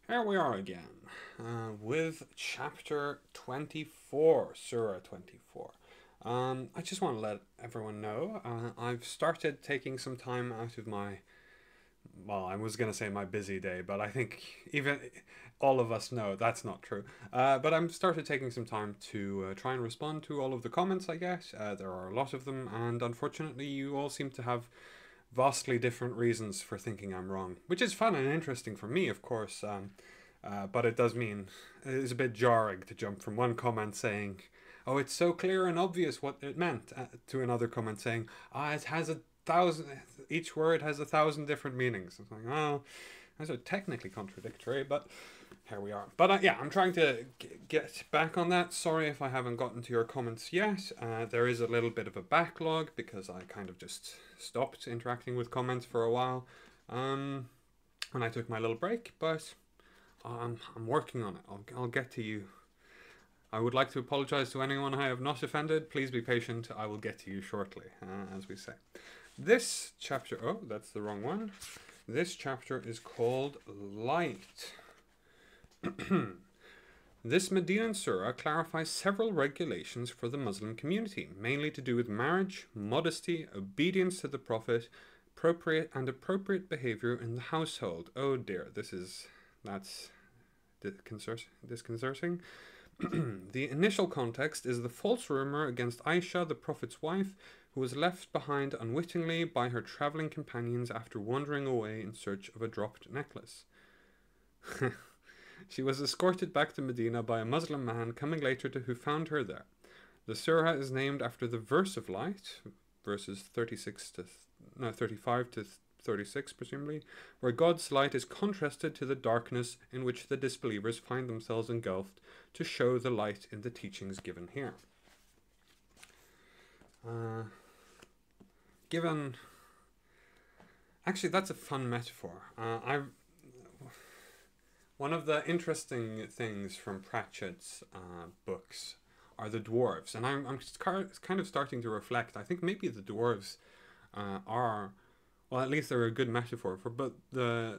Here we are again with chapter 24, Surah 24. I just want to let everyone know I've started taking some time out of my, well, I was going to say my busy day, but I think even all of us know that's not true. But I'm started taking some time to try and respond to all of the comments I get. There are a lot of them, and unfortunately, you all seem to have vastly different reasons for thinking I'm wrong, which is fun and interesting for me, of course. But it does mean it's a bit jarring to jump from one comment saying, "Oh, it's so clear and obvious what it meant," to another comment saying, "Ah, it has a thousand. Each word has 1,000 different meanings." It's like, oh, those are technically contradictory, but here we are. But yeah, I'm trying to get back on that. Sorry if I haven't gotten to your comments yet. There is a little bit of a backlog because I kind of just stopped interacting with comments for a while when I took my little break, but I'm working on it. I'll get to you. I would like to apologize to anyone I have not offended. Please be patient. I will get to you shortly, as we say. This chapter, oh, that's the wrong one. This chapter is called Light. This Medinan Surah clarifies several regulations for the Muslim community, mainly to do with marriage, modesty, obedience to the Prophet, appropriate behavior in the household. Oh dear, that's disconcerting. The initial context is the false rumor against Aisha, the Prophet's wife, who was left behind unwittingly by her traveling companions after wandering away in search of a dropped necklace. She was escorted back to Medina by a Muslim man coming later to who found her there. The surah is named after the verse of light, verses 35 to 36 presumably, where God's light is contrasted to the darkness in which the disbelievers find themselves engulfed, to show the light in the teachings given here. Actually, that's a fun metaphor. One of the interesting things from Pratchett's books are the dwarves, and I'm kind of starting to reflect. I think maybe the dwarves are, well, at least they're a good metaphor for, but they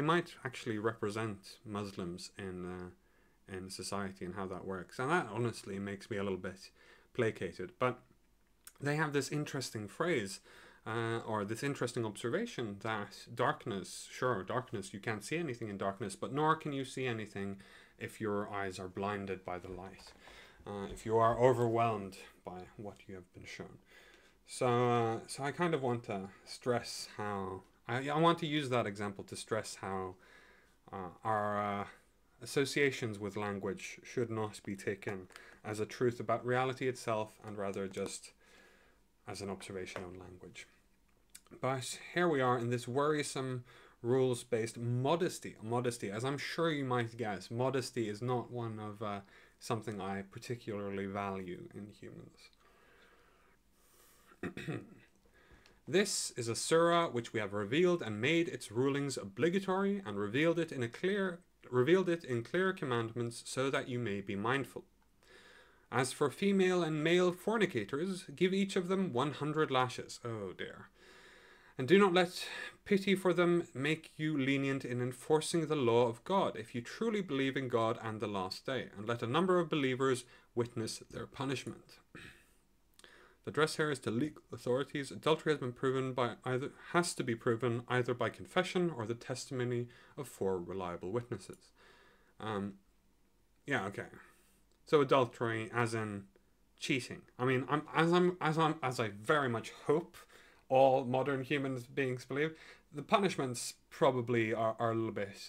might actually represent Muslims in society and how that works, and that honestly makes me a little bit placated. But they have this interesting phrase. Or this interesting observation that darkness, you can't see anything in darkness, but nor can you see anything if your eyes are blinded by the light, if you are overwhelmed by what you have been shown. So I kind of want to stress how, I want to use that example to stress how our associations with language should not be taken as a truth about reality itself, and rather just as an observation on language. But here we are in this worrisome rules-based modesty. Modesty, as I'm sure you might guess, modesty is not one of something I particularly value in humans. This is a surah which we have revealed and made its rulings obligatory, and revealed it in clear commandments, so that you may be mindful. As for female and male fornicators, give each of them 100 lashes. Oh dear. And do not let pity for them make you lenient in enforcing the law of God, if you truly believe in God and the last day, and let a number of believers witness their punishment. The address here is to legal authorities. Adultery has to be proven either by confession or the testimony of 4 reliable witnesses. Yeah, okay. So adultery, as in cheating. I mean, as I very much hope all modern human beings believe, the punishments probably are a little bit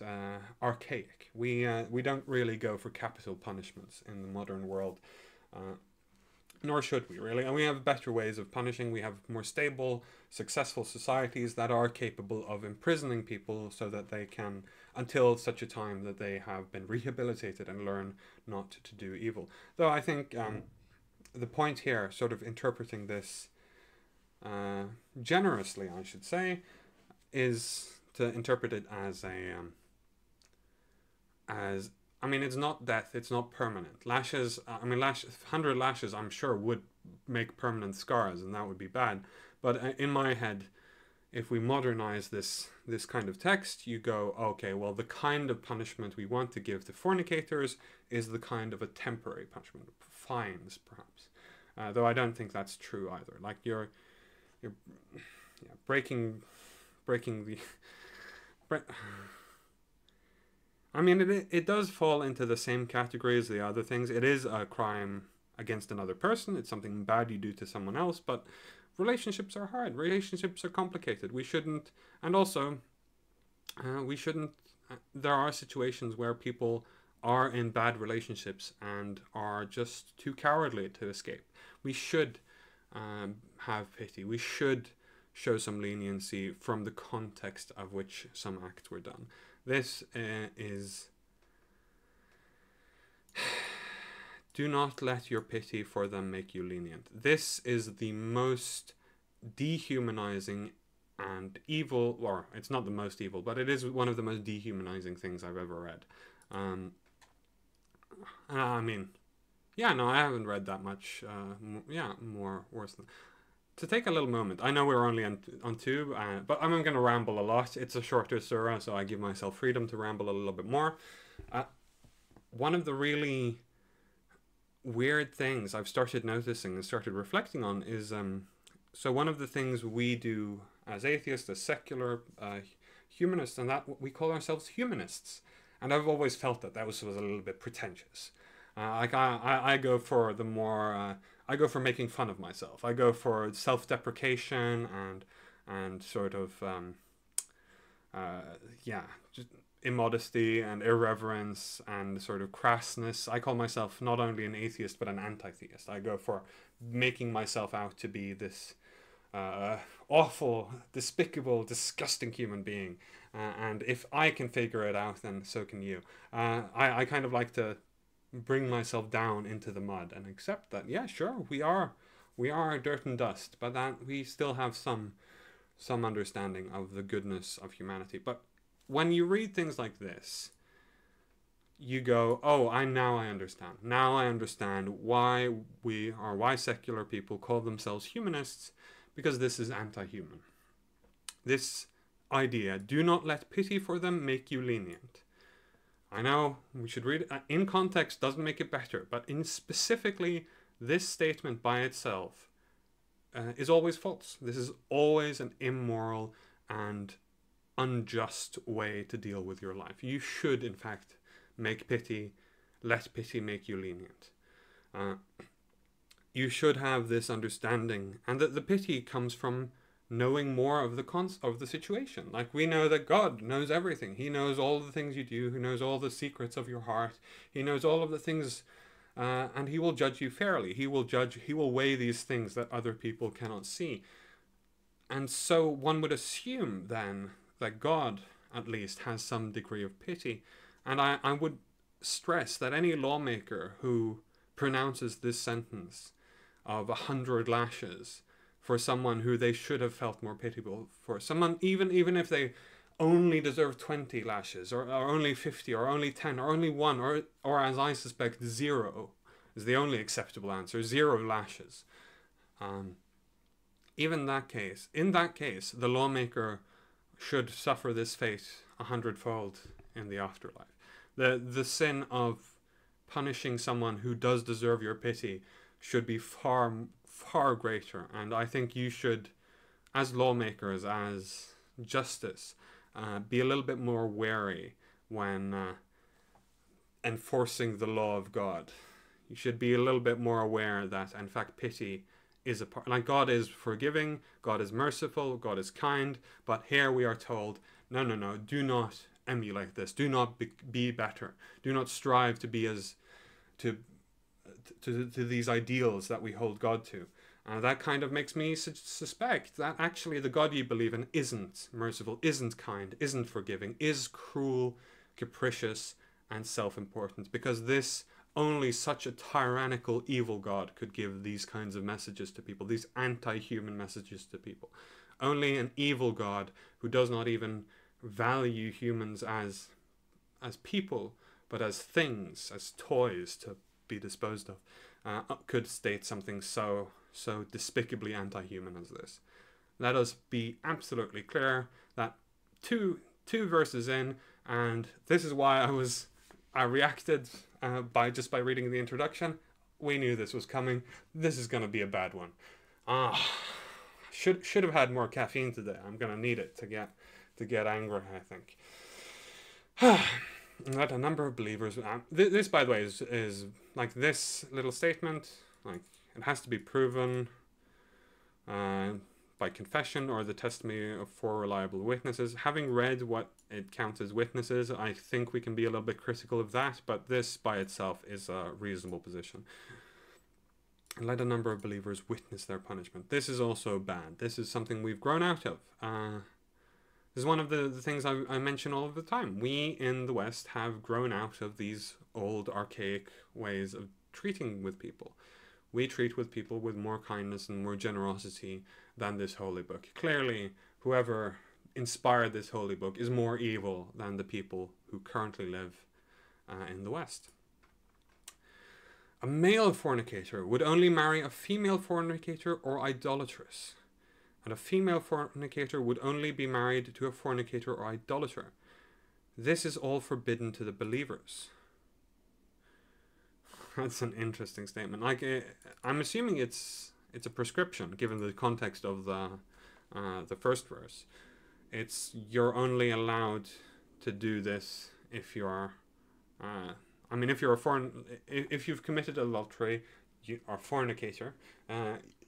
archaic. We don't really go for capital punishments in the modern world, nor should we really. And we have better ways of punishing. We have more stable, successful societies that are capable of imprisoning people so that they can, until such a time that they have been rehabilitated and learn not to do evil. Though I think the point here, sort of interpreting this generously, I should say, is to interpret it as I mean, it's not death, it's not permanent. Lashes, 100 lashes, I'm sure would make permanent scars, and that would be bad. But in my head, if we modernize this kind of text, you go, okay, well, the kind of punishment we want to give to fornicators is the kind of a temporary punishment, fines perhaps. Though I don't think that's true either. Like you're breaking the. I mean, it does fall into the same category as the other things. It is a crime against another person. It's something bad you do to someone else, but relationships are hard. Relationships are complicated. We shouldn't, and also, we shouldn't. There are situations where people are in bad relationships and are just too cowardly to escape. We should have pity. We should show some leniency from the context of which some acts were done. This is. Do not let your pity for them make you lenient. This is the most dehumanizing and evil, or it's not the most evil, but it is one of the most dehumanizing things I've ever read. I mean, yeah, no, I haven't read that much. More worse than. To take a little moment, I know we're only on two, but I'm going to ramble a lot. It's a shorter surah, so I give myself freedom to ramble a little bit more. One of the really weird things I've started noticing and started reflecting on is, so one of the things we do as atheists, as secular humanists, and that we call ourselves humanists. And I've always felt that was a little bit pretentious. I go for the more, I go for making fun of myself. I go for self-deprecation and sort of, just immodesty and irreverence and sort of crassness. I call myself not only an atheist but an anti-theist. I go for making myself out to be this awful, despicable, disgusting human being. And if I can figure it out, then so can you. I kind of like to bring myself down into the mud and accept that, yeah, sure, we are dirt and dust, but that we still have some understanding of the goodness of humanity. But when you read things like this, you go, oh, now I understand. Now I understand why why secular people call themselves humanists, because this is anti-human. This idea, do not let pity for them make you lenient. I know we should read it in context, doesn't make it better, but in specifically this statement by itself is always false. This is always an immoral and unjust way to deal with your life. You should, in fact, let pity make you lenient. You should have this understanding, and that the pity comes from knowing more of the situation. Like, we know that God knows everything. He knows all the things you do. He knows all the secrets of your heart. He knows all of the things, and he will judge you fairly. He will weigh these things that other people cannot see. And so one would assume then that God, at least, has some degree of pity. And I would stress that any lawmaker who pronounces this sentence of 100 lashes for someone who they should have felt more pitiable for, someone even if they only deserve 20 lashes, or only 50, or only 10, or only 1, or as I suspect, 0 is the only acceptable answer, 0 lashes. In that case, the lawmaker should suffer this fate 100-fold in the afterlife. The sin of punishing someone who does deserve your pity should be far, far greater. And I think you should, as lawmakers, as justice, be a little bit more wary when enforcing the law of God. You should be a little bit more aware that, in fact, pity is a part. Like, God is forgiving, God is merciful, God is kind, but here we are told, no, do not emulate this. Do not be better. Do not strive to be as to these ideals that we hold God to. That kind of makes me suspect that actually the God you believe in isn't merciful, isn't kind, isn't forgiving, is cruel, capricious, and self-important, because only such a tyrannical, evil God could give these kinds of messages to people, these anti-human messages to people. Only an evil God who does not even value humans as people, but as things, as toys to be disposed of, could state something so despicably anti-human as this. let us be absolutely clear that two verses in, and this is why I reacted by reading the introduction. We knew this was coming. This is going to be a bad one. Should have had more caffeine today. I'm going to need it to get angry, I think. That a number of believers. This, by the way, is like this little statement. Like, it has to be proven by confession or the testimony of 4 reliable witnesses. Having read what it counts as witnesses, I think we can be a little bit critical of that, but this by itself is a reasonable position. Let a number of believers witness their punishment. This is also bad. This is something we've grown out of. This is one of the things I mention all of the time. We in the West have grown out of these old archaic ways of treating with people. We treat with people with more kindness and more generosity than this holy book. Clearly, whoever inspired this holy book is more evil than the people who currently live in the West. A male fornicator would only marry a female fornicator or idolatress, and a female fornicator would only be married to a fornicator or idolater. This is all forbidden to the believers. That's an interesting statement. Like, I'm assuming it's a prescription, given the context of the first verse. It's you're only allowed to do this if you're. I mean, if you've committed adultery, you are fornicator.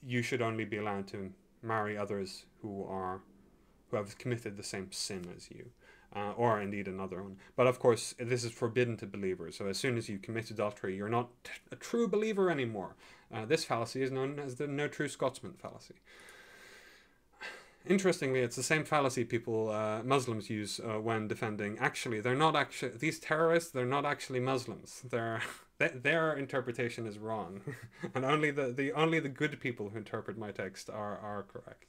You should only be allowed to marry others who have committed the same sin as you. Or indeed another one. But of course, this is forbidden to believers. So as soon as you commit adultery, you're not a true believer anymore. This fallacy is known as the no true Scotsman fallacy. Interestingly, it's the same fallacy Muslims use when defending. Actually, they're not actually these terrorists. They're not actually Muslims. Their interpretation is wrong, and only the good people who interpret my text are correct.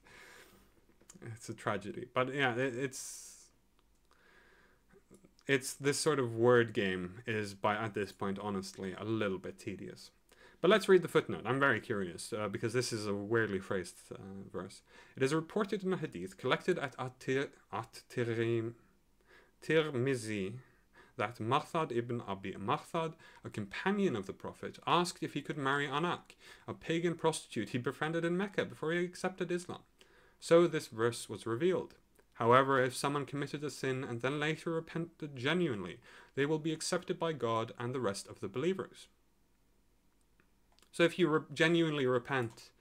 It's a tragedy, but yeah, it's this sort of word game is at this point honestly a little bit tedious. But let's read the footnote. I'm very curious because this is a weirdly phrased verse. It is reported in a hadith collected at Tirmizi that Marthad ibn Abi Marthad, a companion of the Prophet, asked if he could marry Anak, a pagan prostitute he befriended in Mecca before he accepted Islam. So this verse was revealed. However, if someone committed a sin and then later repented genuinely, they will be accepted by God and the rest of the believers. So if you genuinely repent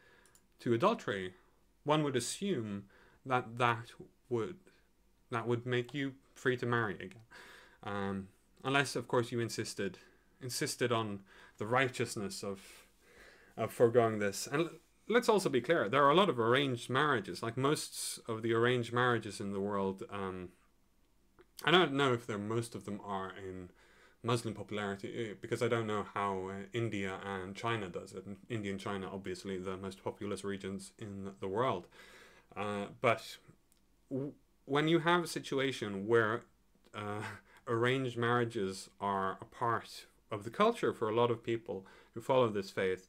to adultery, one would assume that would make you free to marry again. Unless, of course, you insisted on the righteousness of foregoing this. And let's also be clear, there are a lot of arranged marriages. Like most of the arranged marriages in the world, I don't know if most of them are in Muslim popularity, because I don't know how India and China does it. India and China, obviously, the most populous regions in the world. But when you have a situation where arranged marriages are a part of the culture for a lot of people who follow this faith,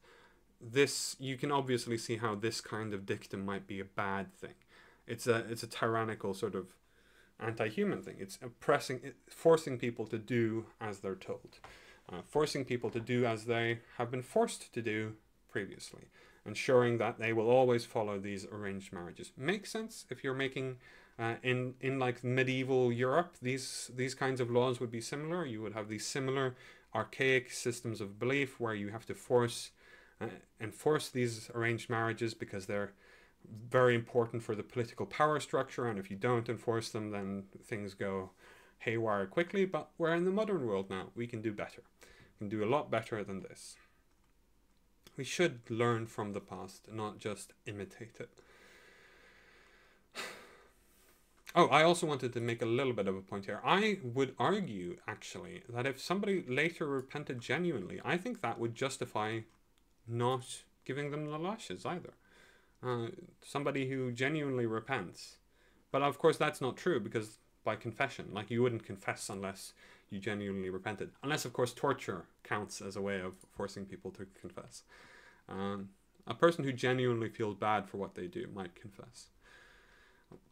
you can obviously see how this kind of dictum might be a bad thing. It's a tyrannical sort of anti-human thing. It's forcing people to do as they're told, forcing people to do as they have been forced to do previously, ensuring that they will always follow these arranged marriages. Makes sense if you're making in like medieval Europe, these kinds of laws would be similar. You would have these similar archaic systems of belief where you have to enforce these arranged marriages because they're very important for the political power structure, and if you don't enforce them, then things go haywire quickly. But we're in the modern world now. We can do better. We can do a lot better than this. We should learn from the past, not just imitate it. Oh, I also wanted to make a little bit of a point here. I would argue, actually, that if somebody later repented genuinely, I think that would justify not giving them the lashes either. Somebody who genuinely repents. But of course that's not true, because by confession, like you wouldn't confess unless you genuinely repented. Unless, of course, torture counts as a way of forcing people to confess. A person who genuinely feels bad for what they do might confess.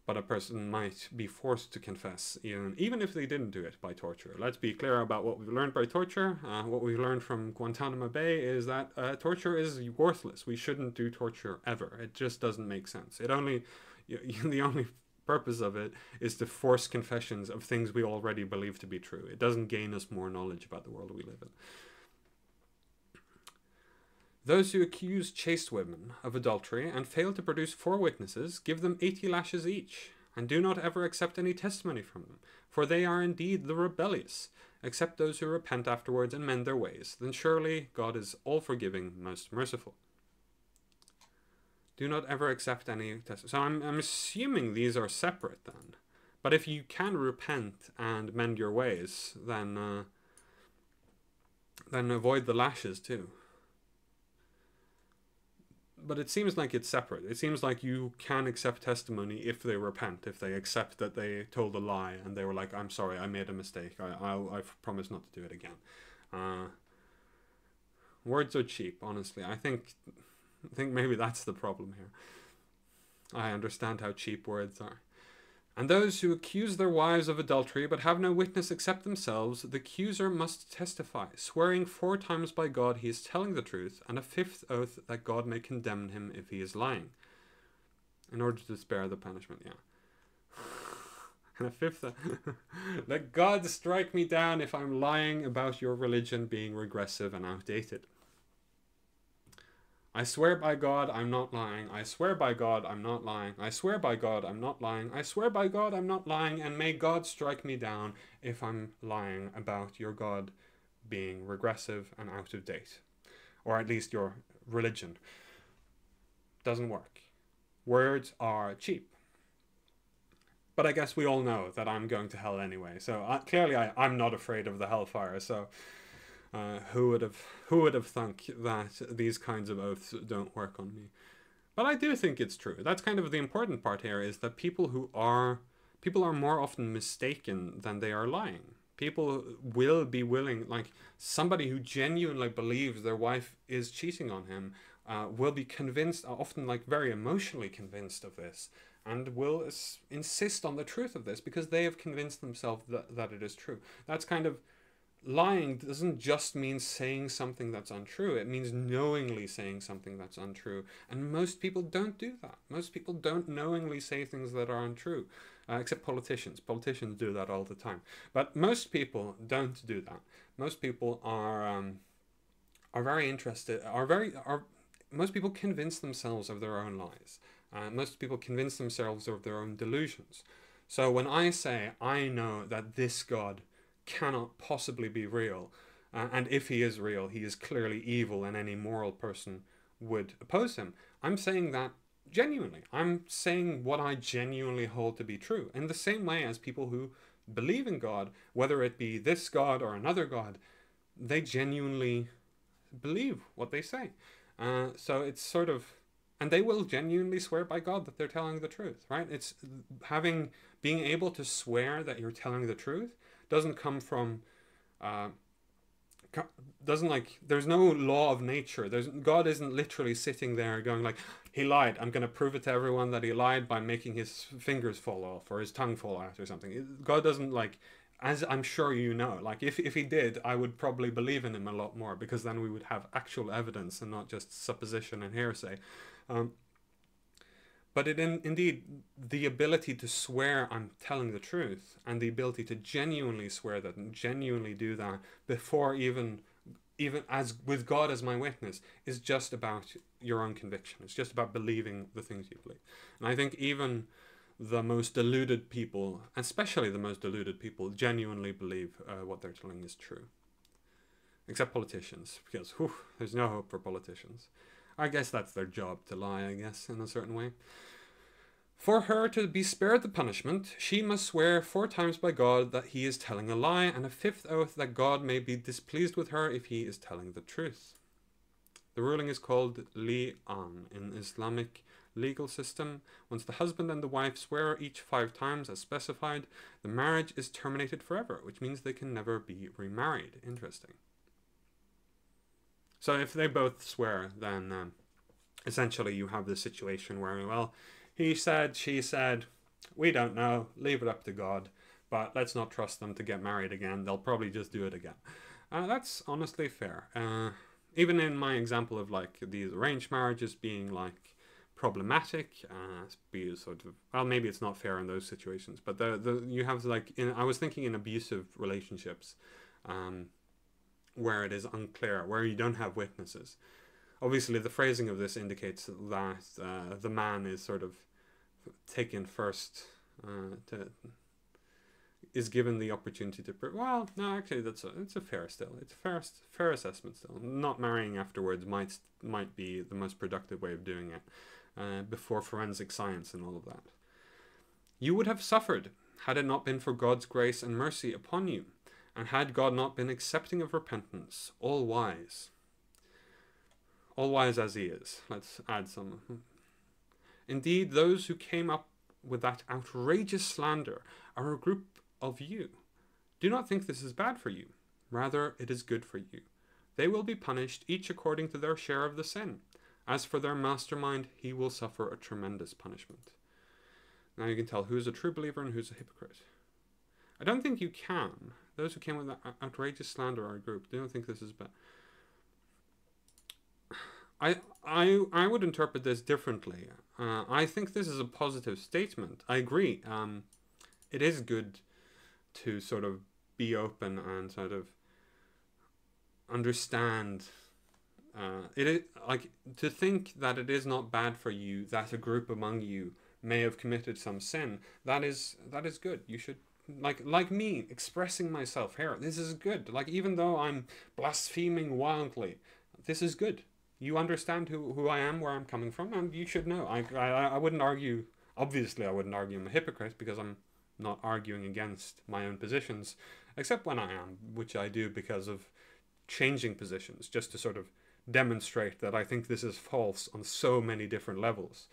but a person might be forced to confess, even if they didn't do it by torture. Let's be clear about what we've learned by torture. What we've learned from Guantanamo Bay is that torture is worthless. We shouldn't do torture ever. It just doesn't make sense. The only purpose of it is to force confessions of things we already believe to be true. It doesn't gain us more knowledge about the world we live in. Those who accuse chaste women of adultery and fail to produce 4 witnesses, give them 80 lashes each, and do not ever accept any testimony from them, for they are indeed the rebellious. Except those who repent afterwards and mend their ways, then surely God is all-forgiving, most merciful. Do not ever accept any testimony. So I'm assuming these are separate then. But if you can repent and mend your ways, then avoid the lashes too. But it seems like it's separate. It seems like you can accept testimony if they repent, if they accept that they told a lie and they were like, I'm sorry, I made a mistake. I promise not to do it again. Words are cheap, honestly. I think maybe that's the problem here. I understand how cheap words are. And those who accuse their wives of adultery but have no witness except themselves, the accuser must testify, swearing 4 times by God he is telling the truth, and a 5th oath that God may condemn him if he is lying, in order to spare the punishment. Yeah. And a 5th let God strike me down if I'm lying about your religion being regressive and outdated. I swear by God, I'm not lying. I swear by God, I'm not lying. I swear by God, I'm not lying. I swear by God, I'm not lying. And may God strike me down if I'm lying about your God being regressive and out of date. Or at least your religion. Doesn't work. Words are cheap. But I guess we all know that I'm going to hell anyway. So clearly I'm not afraid of the hellfire. So who would have thunk that these kinds of oaths don't work on me? But I do think it's true. That's kind of the important part here, is that people are more often mistaken than they are lying. People will be willing, like somebody who genuinely believes their wife is cheating on him, will be convinced, often like very emotionally convinced of this, and will insist on the truth of this because they have convinced themselves that it is true. That's kind of lying doesn't just mean saying something that's untrue. It means knowingly saying something that's untrue. And most people don't do that. Most people don't knowingly say things that are untrue, except politicians. Politicians do that all the time. But most people don't do that. Most people are very interested. Most people convince themselves of their own lies. Most people convince themselves of their own delusions. So when I say I know that this God cannot possibly be real, and if he is real, he is clearly evil and any moral person would oppose him, I'm saying that genuinely. I'm saying what I genuinely hold to be true, in the same way as people who believe in God, whether it be this God or another God, they genuinely believe what they say. So it's sort of, and they will genuinely swear by God that they're telling the truth, right? It's being able to swear that you're telling the truth doesn't come from, there's no law of nature. God isn't literally sitting there going like, he lied, I'm going to prove it to everyone that he lied by making his fingers fall off or his tongue fall out or something. God doesn't, like, as I'm sure you know, like if he did, I would probably believe in him a lot more, because then we would have actual evidence and not just supposition and hearsay. But indeed, the ability to swear I'm telling the truth, and the ability to genuinely swear that and genuinely do that before even as with God as my witness, is just about your own conviction. It's just about believing the things you believe. And I think even the most deluded people, especially the most deluded people, genuinely believe what they're telling is true. Except politicians, because there's no hope for politicians. I guess that's their job to lie, I guess, in a certain way. For her to be spared the punishment, she must swear 4 times by God that he is telling a lie, and a 5th oath that God may be displeased with her if he is telling the truth. The ruling is called li'an in Islamic legal system. Once the husband and the wife swear each 5 times as specified, the marriage is terminated forever, which means they can never be remarried. Interesting. So if they both swear, then essentially you have this situation where, well, he said, she said, We don't know. Leave it up to God. But let's not trust them to get married again. They'll probably just do it again. That's honestly fair. Even in my example of like these arranged marriages being like problematic, be sort of, well, maybe it's not fair in those situations, but you have like I was thinking in abusive relationships, where it is unclear, where you don't have witnesses. Obviously, the phrasing of this indicates that the man is sort of taken first, is given the opportunity to well, no, actually it's a fair still, it's a fair assessment still. Not marrying afterwards might be the most productive way of doing it, before forensic science and all of that. You would have suffered had it not been for God's grace and mercy upon you, and had God not been accepting of repentance, all wise as he is. Let's add some. Indeed, those who came up with that outrageous slander are a group of you. Do not think this is bad for you. Rather, it is good for you. They will be punished, each according to their share of the sin. As for their mastermind, he will suffer a tremendous punishment. Now you can tell who's a true believer and who's a hypocrite. I don't think you can. Those who came with that outrageous slander are a group. They don't think this is bad. I would interpret this differently. I think this is a positive statement. I agree. It is good to sort of be open and sort of understand. It is like to think that it is not bad for you that a group among you may have committed some sin. That is good. You should like me expressing myself here. This is good. Like even though I'm blaspheming wildly, this is good. You understand who I am, where I'm coming from, and you should know. I wouldn't argue. Obviously, I wouldn't argue I'm a hypocrite because I'm not arguing against my own positions, except when I am, which I do because of changing positions, just to sort of demonstrate that I think this is false on so many different levels.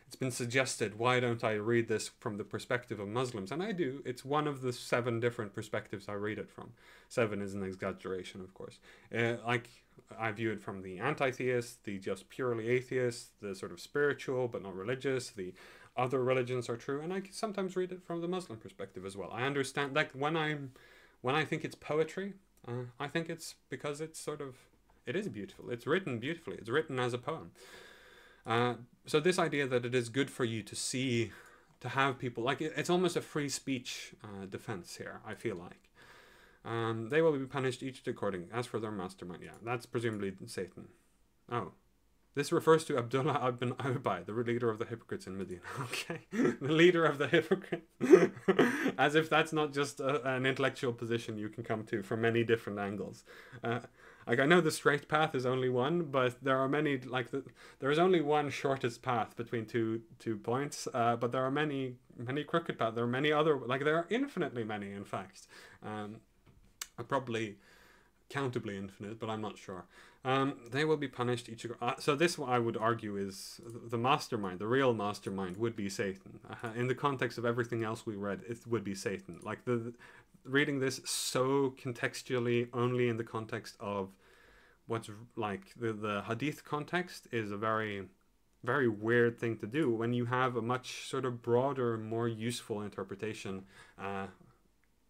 It's been suggested, why don't I read this from the perspective of Muslims? And I do. It's one of the 7 different perspectives I read it from. 7 is an exaggeration, of course. I view it from the anti-theist, the just purely atheist, the sort of spiritual but not religious, the other religions are true, and I sometimes read it from the Muslim perspective as well. I understand, like when I think it's poetry, I think it's because it's sort of, it is beautiful. It's written beautifully. It's written as a poem. So this idea that it is good for you to see, to have people, like it's almost a free speech defense here, I feel like. They will be punished each according, as for their mastermind. Yeah, that's presumably Satan. Oh. This refers to Abdullah ibn Ubay, the leader of the hypocrites in Medina. Okay, the leader of the hypocrites. As if that's not just an intellectual position you can come to from many different angles. Like I know the straight path is only one, but there are many, there is only one shortest path between two points, but there are many crooked paths. There are many other, there are infinitely many, in fact. Probably countably infinite, but I'm not sure. They will be punished each. So this, I would argue, is the mastermind. The real mastermind would be Satan. In the context of everything else we read, it would be Satan. Like reading this so contextually, only in the context of what's like the hadith context, is a very, very weird thing to do when you have a much sort of broader, more useful interpretation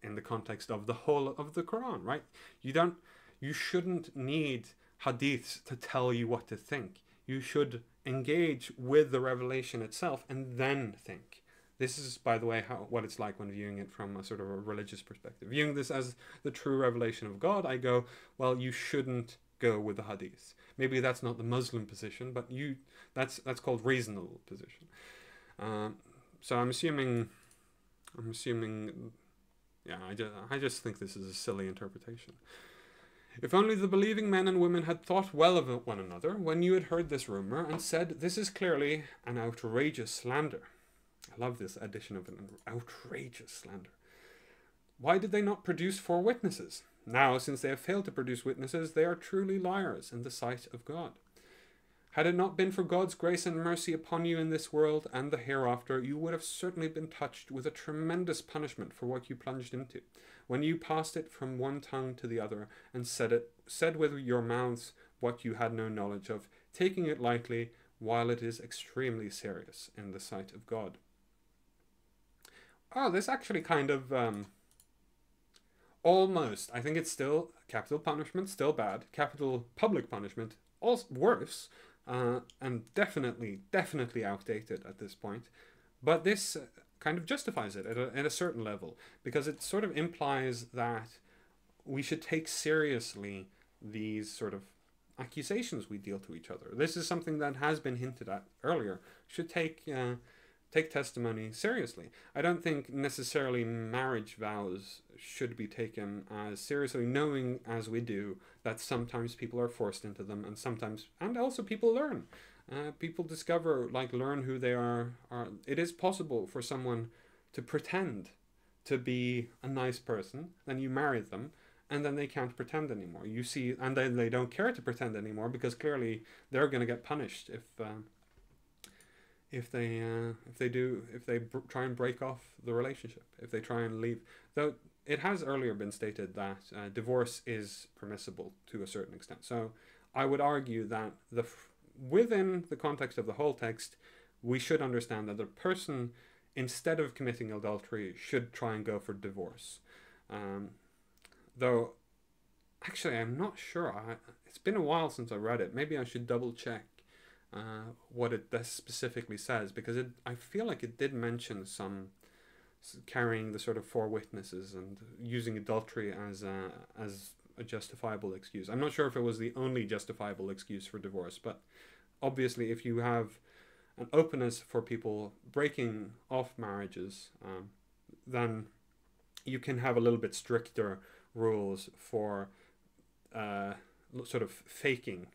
in the context of the whole of the Quran, right? You shouldn't need hadiths to tell you what to think. You should engage with the revelation itself and then think. This is, by the way, what it's like when viewing it from a sort of a religious perspective. Viewing this as the true revelation of God, I go, well, you shouldn't go with the hadiths. Maybe that's not the Muslim position, but that's called reasonable position. So I'm assuming, yeah, I just think this is a silly interpretation. If only the believing men and women had thought well of one another when you had heard this rumor and said, this is clearly an outrageous slander. I love this addition of an outrageous slander. Why did they not produce 4 witnesses? Now, since they have failed to produce witnesses, they are truly liars in the sight of God. Had it not been for God's grace and mercy upon you in this world and the hereafter, you would have certainly been touched with a tremendous punishment for what you plunged into, when you passed it from one tongue to the other, and said with your mouths what you had no knowledge of, taking it lightly while it is extremely serious in the sight of God. Oh, this actually kind of almost. I think it's still capital punishment, still bad. Capital public punishment, also worse, and definitely outdated at this point. But this kind of justifies it at a certain level, because it sort of implies that we should take seriously these sort of accusations we deal to each other. This is something that has been hinted at earlier. Should take testimony seriously. I don't think necessarily marriage vows should be taken as seriously, knowing as we do that sometimes people are forced into them, and also people learn. People discover, learn who they are. It is possible for someone to pretend to be a nice person, then you marry them, and then they can't pretend anymore. You see, and then they don't care to pretend anymore, because clearly they're going to get punished if they try and break off the relationship, if they try and leave. Though it has earlier been stated that divorce is permissible to a certain extent. So I would argue that within the context of the whole text, we should understand that the person, instead of committing adultery, should try and go for divorce. Though, actually, I'm not sure. It's been a while since I read it. Maybe I should double check what it specifically says, because I feel like it did mention some carrying the sort of 4 witnesses and using adultery as a justifiable excuse. I'm not sure if it was the only justifiable excuse for divorce, but obviously if you have an openness for people breaking off marriages, then you can have a little bit stricter rules for sort of faking.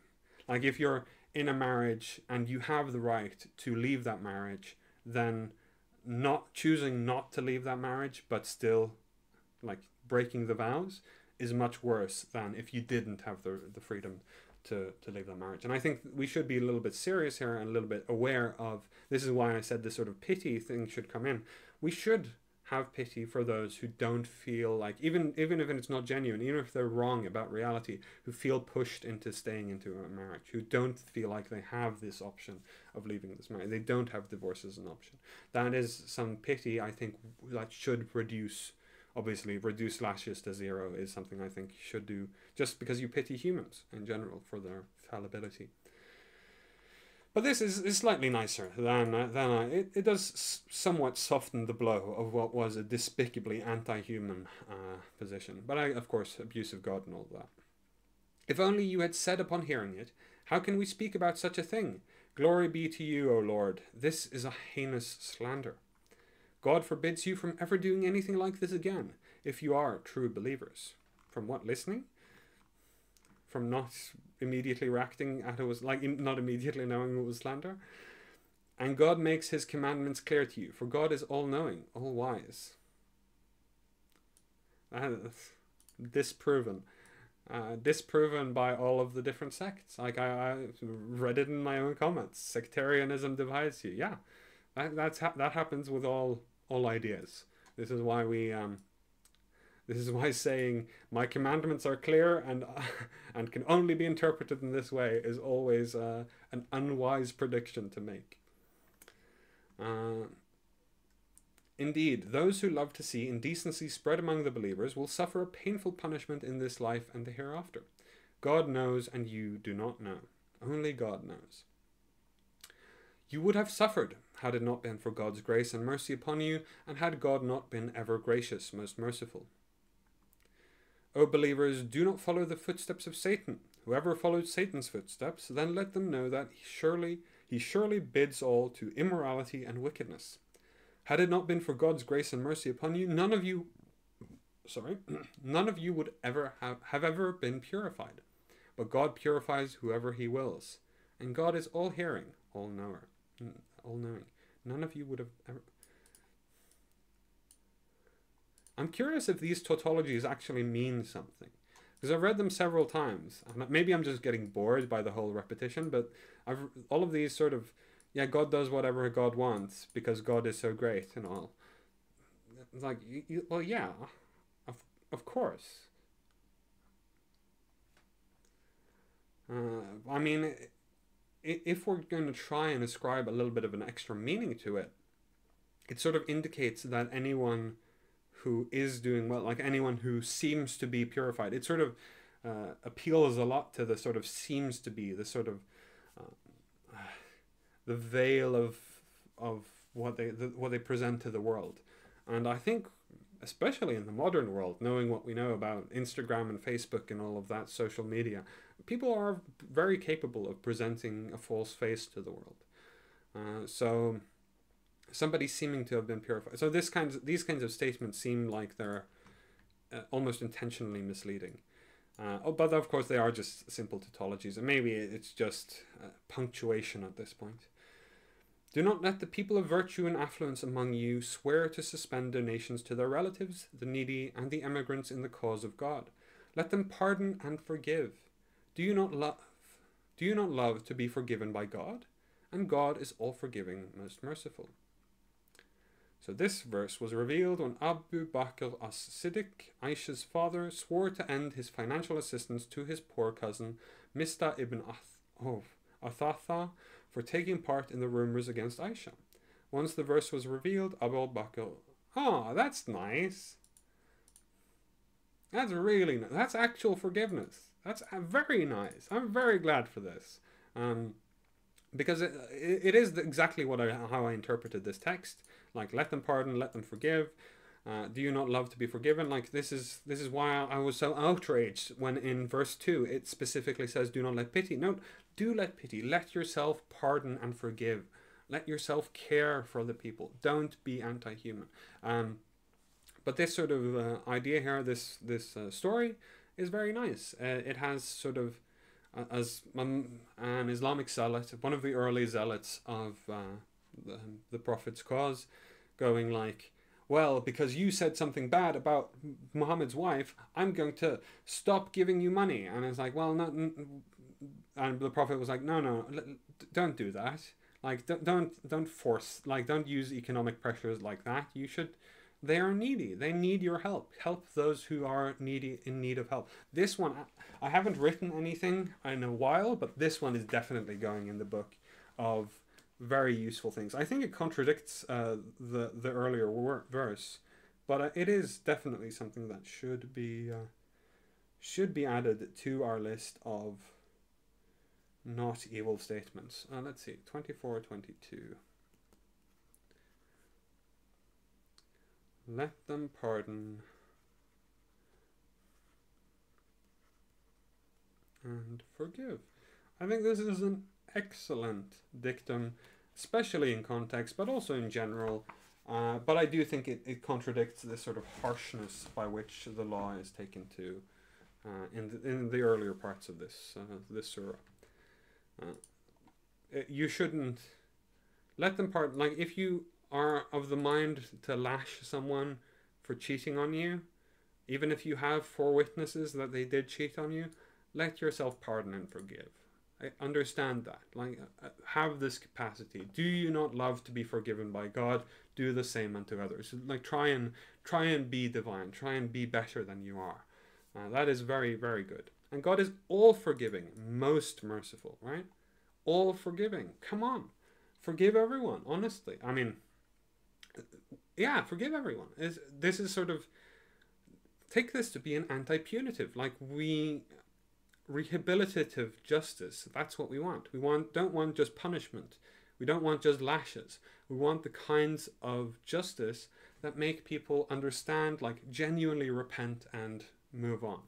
Like if you're in a marriage and you have the right to leave that marriage, then choosing not to leave that marriage but still breaking the vows is much worse than if you didn't have the freedom to leave that marriage. And I think we should be a little bit serious here and a little bit aware of, this is why I said this sort of pity thing should come in. We should have pity for those who don't feel like, even if it's not genuine, even if they're wrong about reality, who feel pushed into staying into a marriage, who don't feel like they have this option of leaving this marriage. They don't have divorce as an option. That is some pity, I think, that should reduce lashes to 0 is something I think you should do, just because you pity humans in general for their fallibility. But this is slightly nicer than it does somewhat soften the blow of what was a despicably anti-human position. But of course, abuse of God and all that. If only you had said upon hearing it, how can we speak about such a thing? Glory be to you, O Lord. This is a heinous slander. God forbids you from ever doing anything like this again, if you are true believers. From what, listening? From not immediately reacting at it was not immediately knowing it was slander. And God makes his commandments clear to you, for God is all-knowing, all-wise. Disproven by all of the different sects. I read it in my own comments. Sectarianism divides you. Yeah, that happens with all ideas. This is why saying my commandments are clear and can only be interpreted in this way is always an unwise prediction to make. Indeed, those who love to see indecency spread among the believers will suffer a painful punishment in this life and the hereafter. God knows, and you do not know. Only God knows. You would have suffered had it not been for God's grace and mercy upon you, and had God not been ever gracious, most merciful. O believers, do not follow the footsteps of Satan. Whoever follows Satan's footsteps, then let them know that he surely bids all to immorality and wickedness. Had it not been for God's grace and mercy upon you, none of you would ever have ever been purified. But God purifies whoever he wills. And God is all-hearing, all-knowing. None of you would have ever... I'm curious if these tautologies actually mean something, because I've read them several times. Maybe I'm just getting bored by the whole repetition, but all of these sort of, yeah, God does whatever God wants because God is so great and all. It's like, well, yeah, of course. I mean, if we're going to try and ascribe a little bit of an extra meaning to it, it sort of indicates that anyone who is doing well, like anyone who seems to be purified, it sort of appeals a lot to the sort of seems to be, the sort of the veil of what they present to the world. And I think, especially in the modern world, knowing what we know about Instagram and Facebook and all of that social media, people are very capable of presenting a false face to the world. So somebody seeming to have been purified. So these kinds of statements seem like they're almost intentionally misleading. But of course they are just simple tautologies, and maybe it's just punctuation at this point. Do not let the people of virtue and affluence among you swear to suspend donations to their relatives, the needy, and the emigrants in the cause of God. Let them pardon and forgive. Do you not love to be forgiven by God? And God is all forgiving, most merciful. So this verse was revealed when Abu Bakr as-Siddiq, Aisha's father, swore to end his financial assistance to his poor cousin, Mista ibn Athatha, for taking part in the rumors against Aisha. Once the verse was revealed, Abu Bakr, that's nice. That's really nice. That's actual forgiveness. That's very nice. I'm very glad for this. Because it is exactly how I interpreted this text. Like, let them pardon, let them forgive. Do you not love to be forgiven? Like, this is why I was so outraged when in verse 2 it specifically says, do not let pity. No, do let pity. Let yourself pardon and forgive. Let yourself care for the people. Don't be anti-human. But this sort of idea here, this story, is very nice. It has sort of, as an Islamic zealot, one of the early zealots of the Prophet's cause, going like, well, because you said something bad about Muhammad's wife, I'm going to stop giving you money. And it's like, well, no. And the Prophet was like, no, don't do that. Like, don't force, like, don't use economic pressures like that. You should. They are needy. They need your help. Help those who are in need of help. This one, I haven't written anything in a while, but this one is definitely going in the book of very useful things. I think it contradicts the earlier verse, but it is definitely something that should be added to our list of not evil statements. Let's see, 24:22. Let them pardon and forgive. I think this is an excellent dictum, especially in context, but also in general. But I do think it contradicts this sort of harshness by which the law is taken to in the earlier parts of this surah. You shouldn't let them pardon. Like, if you are of the mind to lash someone for cheating on you, even if you have 4 witnesses that they did cheat on you, let yourself pardon and forgive. I understand that. Like, have this capacity. Do you not love to be forgiven by God? Do the same unto others. Like, try and be divine. Try and be better than you are. That is very, very good. And God is all forgiving, most merciful, right? All forgiving. Come on. Forgive everyone, honestly. I mean, yeah, forgive everyone. This is sort of, take this to be an anti-punitive. Like, rehabilitative justice, that's what we want. Don't want just punishment. We don't want just lashes. We want the kinds of justice that make people understand, like, genuinely repent and move on.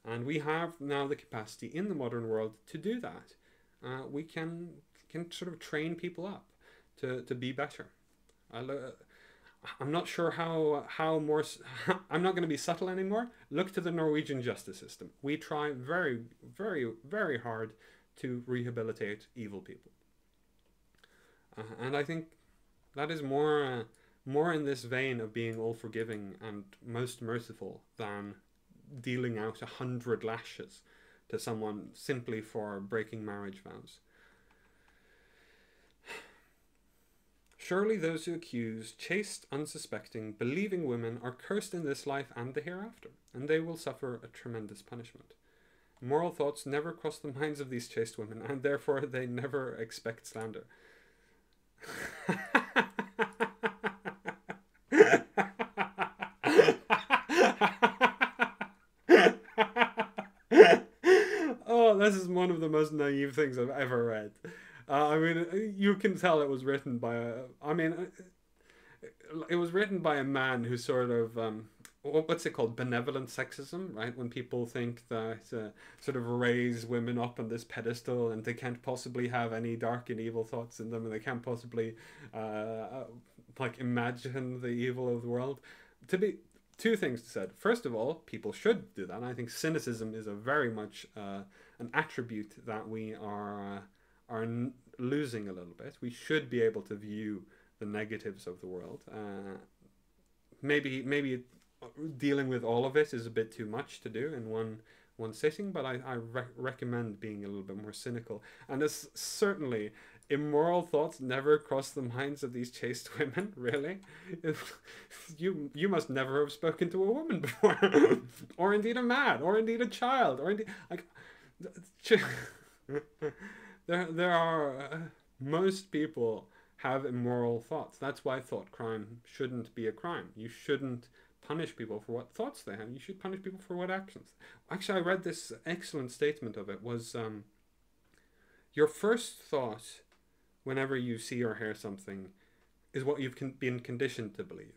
And we have now the capacity in the modern world to do that. We can sort of train people up to be better. I'm not sure how more. I'm not going to be subtle anymore. Look to the Norwegian justice system. We try very, very, very hard to rehabilitate evil people, and I think that is more in this vein of being all forgiving and most merciful than dealing out 100 lashes to someone simply for breaking marriage vows. Surely those who accuse chaste, unsuspecting, believing women are cursed in this life and the hereafter, and they will suffer a tremendous punishment. Moral thoughts never cross the minds of these chaste women, and therefore they never expect slander. Oh, this is one of the most naive things I've ever read. I mean, you can tell it was written by a. I mean, it was written by a man who sort of what's it called, benevolent sexism, right? When people think that sort of raise women up on this pedestal and they can't possibly have any dark and evil thoughts in them, and they can't possibly like imagine the evil of the world. To be two things said. First of all, people should do that. And I think cynicism is a very much an attribute that we are losing a little bit. We should be able to view the negatives of the world. Maybe dealing with all of it is a bit too much to do in one sitting, but I recommend being a little bit more cynical. And it's certainly immoral thoughts never cross the minds of these chaste women. Really, you must never have spoken to a woman before, or indeed a man, or indeed a child, or indeed like there are most people have immoral thoughts. That's why thought crime shouldn't be a crime. You shouldn't punish people for what thoughts they have. You should punish people for what actions. Actually, I read this excellent statement of it was your first thought whenever you see or hear something is what you've been conditioned to believe.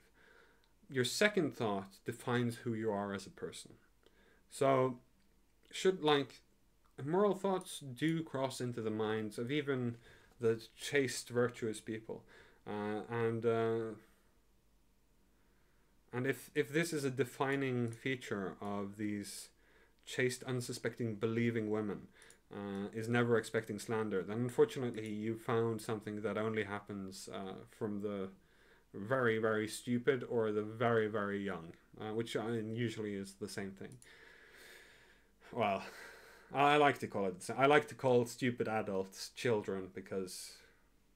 Your second thought defines who you are as a person. So should like immoral thoughts do cross into the minds of even the chaste, virtuous people, and if this is a defining feature of these chaste, unsuspecting, believing women, is never expecting slander, then unfortunately you found something that only happens from the very, very stupid or the very, very young, which usually is the same thing. Well, I like to call it. I like to call stupid adults children, because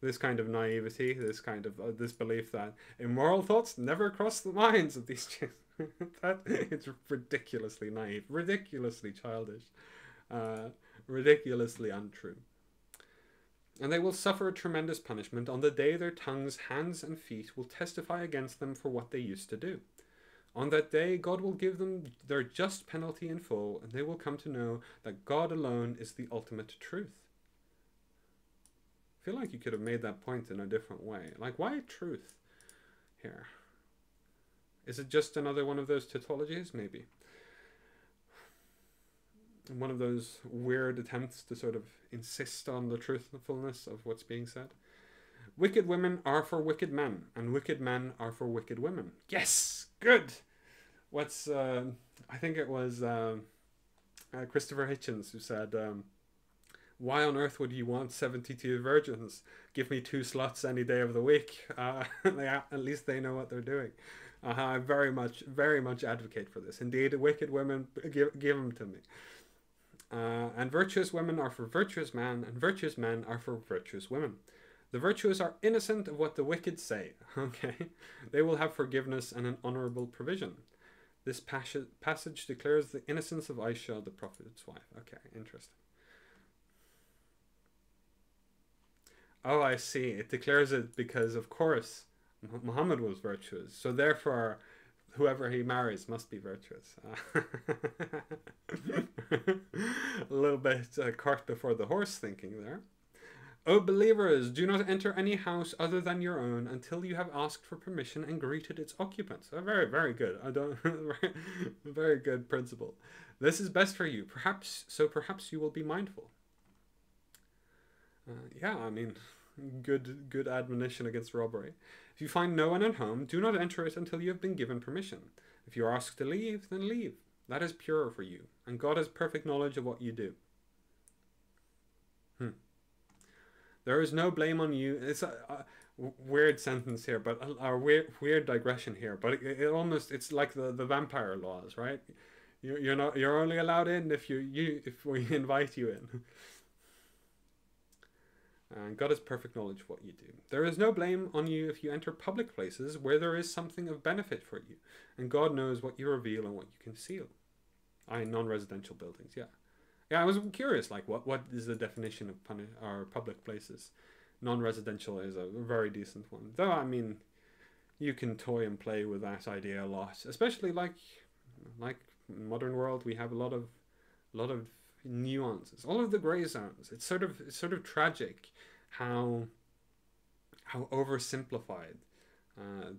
this kind of naivety, this kind of this belief that immoral thoughts never cross the minds of these children, that it's ridiculously naive, ridiculously childish, ridiculously untrue. And they will suffer a tremendous punishment on the day their tongues, hands, and feet will testify against them for what they used to do. On that day, God will give them their just penalty in full, and they will come to know that God alone is the ultimate truth. I feel like you could have made that point in a different way. Like, why truth here? Is it just another one of those tautologies? Maybe. One of those weird attempts to sort of insist on the truthfulness of what's being said. Wicked women are for wicked men, and wicked men are for wicked women. Yes! Good! What's, I think it was Christopher Hitchens who said, why on earth would you want 72 virgins? Give me 2 sluts any day of the week. At least they know what they're doing. I very much advocate for this. Indeed, wicked women, give them to me. And virtuous women are for virtuous men, and virtuous men are for virtuous women. The virtuous are innocent of what the wicked say. Okay, they will have forgiveness and an honourable provision. This passage declares the innocence of Aisha, the Prophet's wife. Okay, interesting. Oh, I see. It declares it because, of course, Muhammad was virtuous. So therefore, whoever he marries must be virtuous. A little bit cart before the horse thinking there. O believers, do not enter any house other than your own until you have asked for permission and greeted its occupants. Oh, very, very good. Very good principle. This is best for you. Perhaps you will be mindful. Yeah, I mean, good admonition against robbery. If you find no one at home, do not enter it until you have been given permission. If you are asked to leave, then leave. That is purer for you, and God has perfect knowledge of what you do. There is no blame on you. It's a weird sentence here, but a weird digression here. But it's like the vampire laws, right? You're only allowed in if we invite you in. And God has perfect knowledge of what you do. There is no blame on you if you enter public places where there is something of benefit for you, and God knows what you reveal and what you conceal. Non-residential buildings, yeah. Yeah, I was curious, like, what is the definition of or public places? Non-residential is a very decent one, though. I mean, you can toy and play with that idea a lot, especially like modern world. We have a lot of nuances, all of the gray zones. It's sort of tragic how oversimplified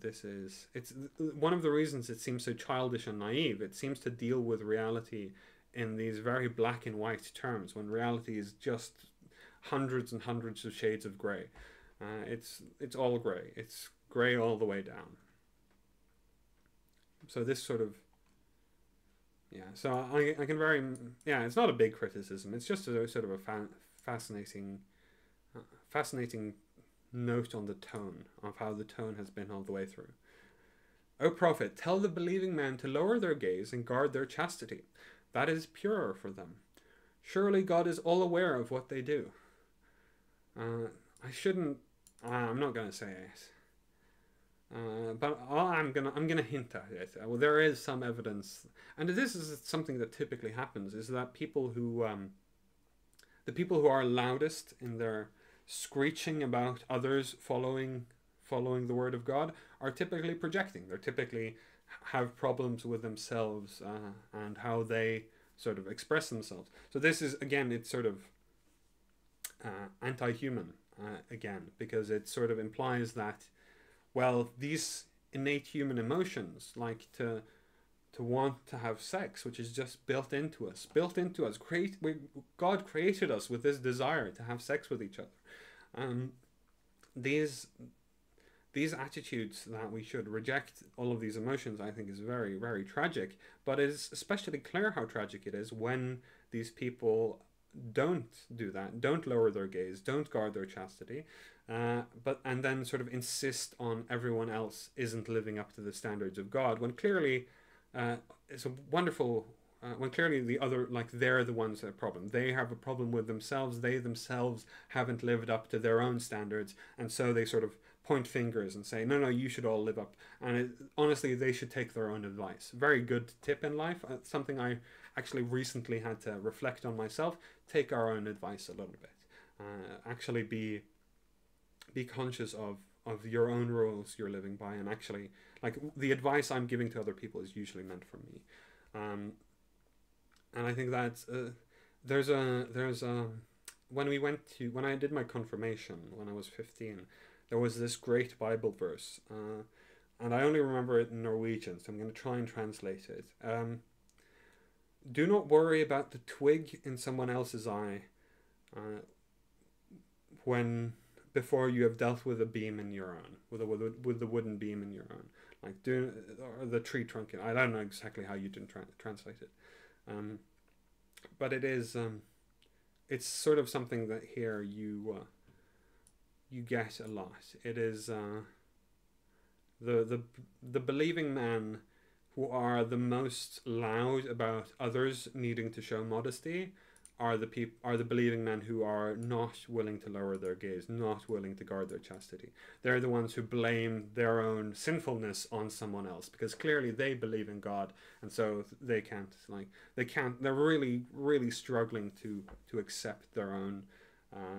this is. It's one of the reasons it seems so childish and naive. It seems to deal with reality in these very black and white terms, when reality is just hundreds and hundreds of shades of gray. It's all gray. It's gray all the way down. So this sort of, yeah. So I can very, yeah. It's not a big criticism. It's just a sort of a fascinating fascinating note on the tone, of how the tone has been all the way through. O prophet, tell the believing men to lower their gaze and guard their chastity. That is purer for them. Surely God is all aware of what they do. I shouldn't. I'm not gonna say it. But I'm gonna hint at it. Well, there is some evidence, and this is something that typically happens: is that the people who are loudest in their screeching about others following the word of God are typically projecting. They're typically have problems with themselves and how they sort of express themselves. So this is, again, it's sort of anti-human again, because it sort of implies that, well, these innate human emotions, like to want to have sex, which is just built into us. God created us with this desire to have sex with each other. These attitudes that we should reject all of these emotions, I think, is very, very tragic. But it is especially clear how tragic it is when these people don't do that, don't lower their gaze, don't guard their chastity, and then sort of insist on everyone else isn't living up to the standards of God, when clearly it's a wonderful. When clearly the other, like, they're the ones that have a problem. They have a problem with themselves. They themselves haven't lived up to their own standards, and so they sort of point fingers and say, no, you should all live up. And honestly, they should take their own advice. Very good tip in life. Something I actually recently had to reflect on myself. Take our own advice a little bit. Actually be conscious of your own rules you're living by, and actually, like, the advice I'm giving to other people is usually meant for me. And I think that there's when I did my confirmation when I was 15, there was this great Bible verse, and I only remember it in Norwegian, so I'm going to try and translate it. Do not worry about the twig in someone else's eye before you have dealt with a beam in your own, with the wooden beam in your own, like or the tree trunk. I don't know exactly how you didn't translate it. But it is, it's sort of something that here you get a lot. It is the believing men who are the most loud about others needing to show modesty are the believing men who are not willing to lower their gaze, not willing to guard their chastity. They're the ones who blame their own sinfulness on someone else, because clearly they believe in God, and so they can't. They're really, really struggling to accept their own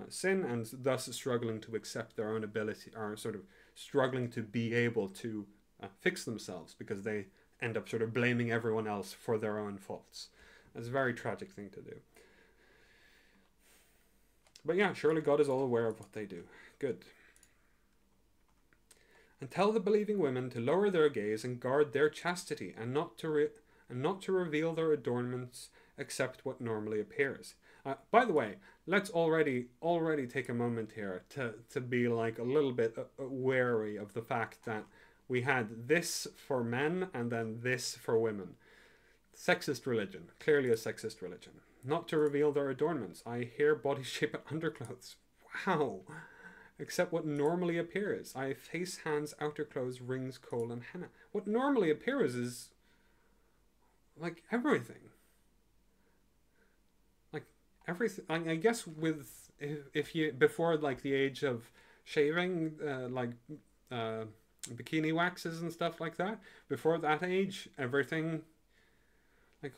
sin, and thus struggling to accept their own ability, or sort of struggling to be able to fix themselves, because they end up sort of blaming everyone else for their own faults. It's a very tragic thing to do. But yeah, surely God is all aware of what they do. Good. And tell the believing women to lower their gaze and guard their chastity, and not to reveal their adornments except what normally appears. By the way, let's already take a moment here to be like a little bit wary of the fact that we had this for men and then this for women. Sexist religion, clearly a sexist religion. Not to reveal their adornments. I hear body shape and underclothes. Wow. Except what normally appears. I have face, hands, outer clothes, rings, kohl, and henna. What normally appears is like everything. Like everything. I guess with if you before like the age of shaving, bikini waxes and stuff like that. Before that age, everything. Like,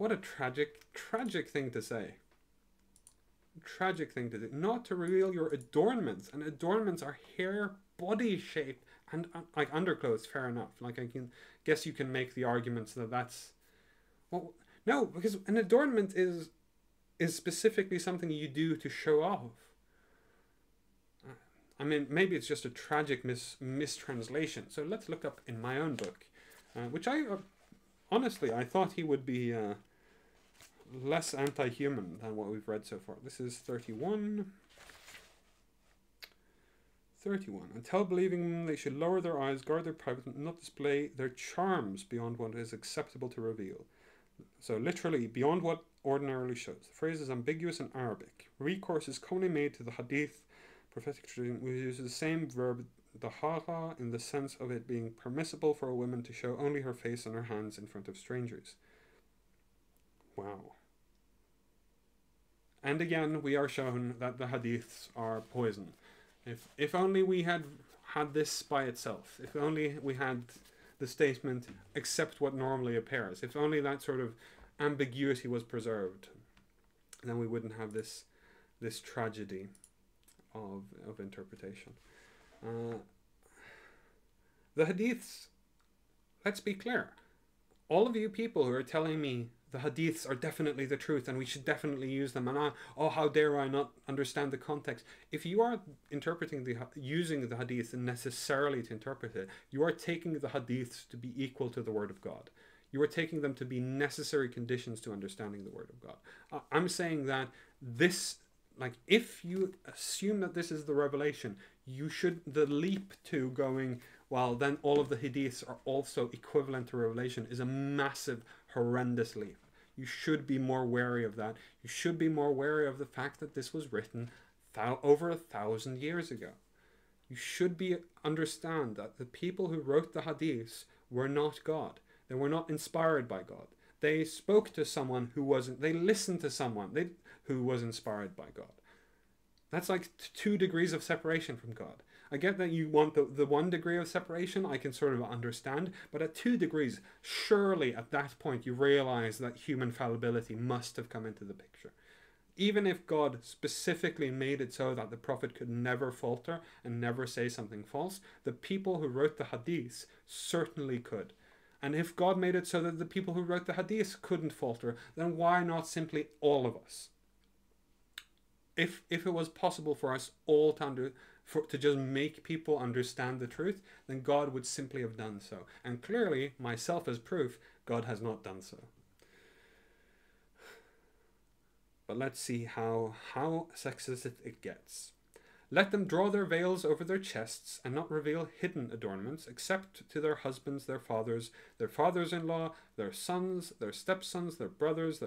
What a tragic thing to say. Tragic thing to do. Not to reveal your adornments, and adornments are hair, body shape, and like underclothes. Fair enough. Like I can guess you can make the arguments that that's well, no, because an adornment is specifically something you do to show off. I mean, maybe it's just a tragic mistranslation. So let's look up in my own book, which I honestly I thought he would be less anti-human than what we've read so far. This is 31. 31. And tell believing them they should lower their eyes, guard their privacy, and not display their charms beyond what is acceptable to reveal. So literally, beyond what ordinarily shows. The phrase is ambiguous in Arabic. Recourse is commonly made to the hadith prophetic tradition, which uses the same verb dahara in the sense of it being permissible for a woman to show only her face and her hands in front of strangers. Wow. And again, we are shown that the hadiths are poison. If only we had this by itself. If only we had the statement, accept what normally appears. If only that sort of ambiguity was preserved, then we wouldn't have this tragedy of interpretation. The hadiths, let's be clear. All of you people who are telling me the hadiths are definitely the truth and we should definitely use them, and oh, how dare I not understand the context. If you are using the hadith necessarily to interpret it, you are taking the hadiths to be equal to the word of God. You are taking them to be necessary conditions to understanding the word of God. I'm saying that this, like, if you assume that this is the revelation, the leap to going, well, then all of the hadiths are also equivalent to revelation is a massive, horrendous leap. You should be more wary of that. You should be more wary of the fact that this was written over 1,000 years ago. You should understand that the people who wrote the hadiths were not God. They were not inspired by God. They spoke to someone who wasn't. They listened to someone who was inspired by God. That's like 2 degrees of separation from God. I get that you want the 1 degree of separation, I can sort of understand, but at 2 degrees, surely at that point you realize that human fallibility must have come into the picture. Even if God specifically made it so that the prophet could never falter and never say something false, the people who wrote the hadiths certainly could. And if God made it so that the people who wrote the hadiths couldn't falter, then why not simply all of us? If it was possible for us all to just make people understand the truth, then God would simply have done so. And clearly, myself as proof, God has not done so. But let's see how sexist it gets. Let them draw their veils over their chests and not reveal hidden adornments, except to their husbands, their fathers-in-law, their sons, their stepsons, their brothers,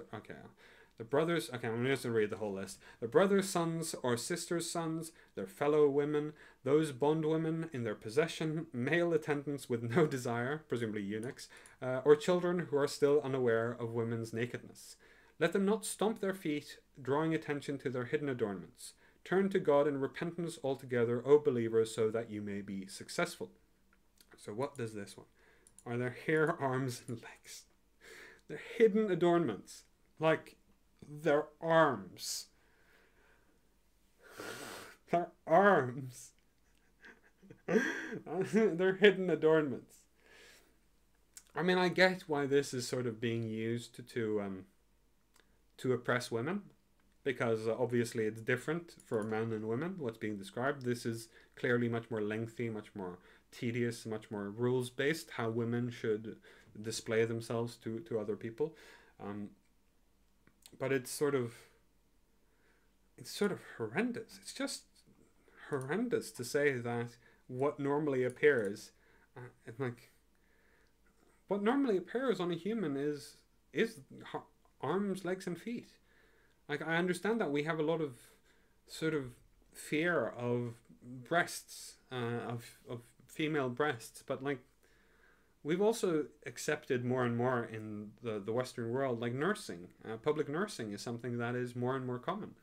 the brothers, okay, I'm just going to read the whole list. The brothers' sons or sisters' sons, their fellow women, those bondwomen in their possession, male attendants with no desire, presumably eunuchs, or children who are still unaware of women's nakedness. Let them not stomp their feet, drawing attention to their hidden adornments. Turn to God in repentance altogether, O believers, so that you may be successful. So what does this one? Are their hair, arms, and legs? They're hidden adornments. Like their arms. Their arms. They're hidden adornments. I mean, I get why this is sort of being used to oppress women, because obviously it's different for men and women, what's being described. This is clearly much more lengthy, much more tedious, much more rules-based, how women should display themselves to other people. But it's sort of horrendous. It's just horrendous to say that what normally appears, what normally appears on a human is arms, legs, and feet. Like, I understand that we have a lot of sort of fear of breasts, of female breasts, but like, we've also accepted more and more in the Western world, like nursing. Public nursing is something that is more and more common.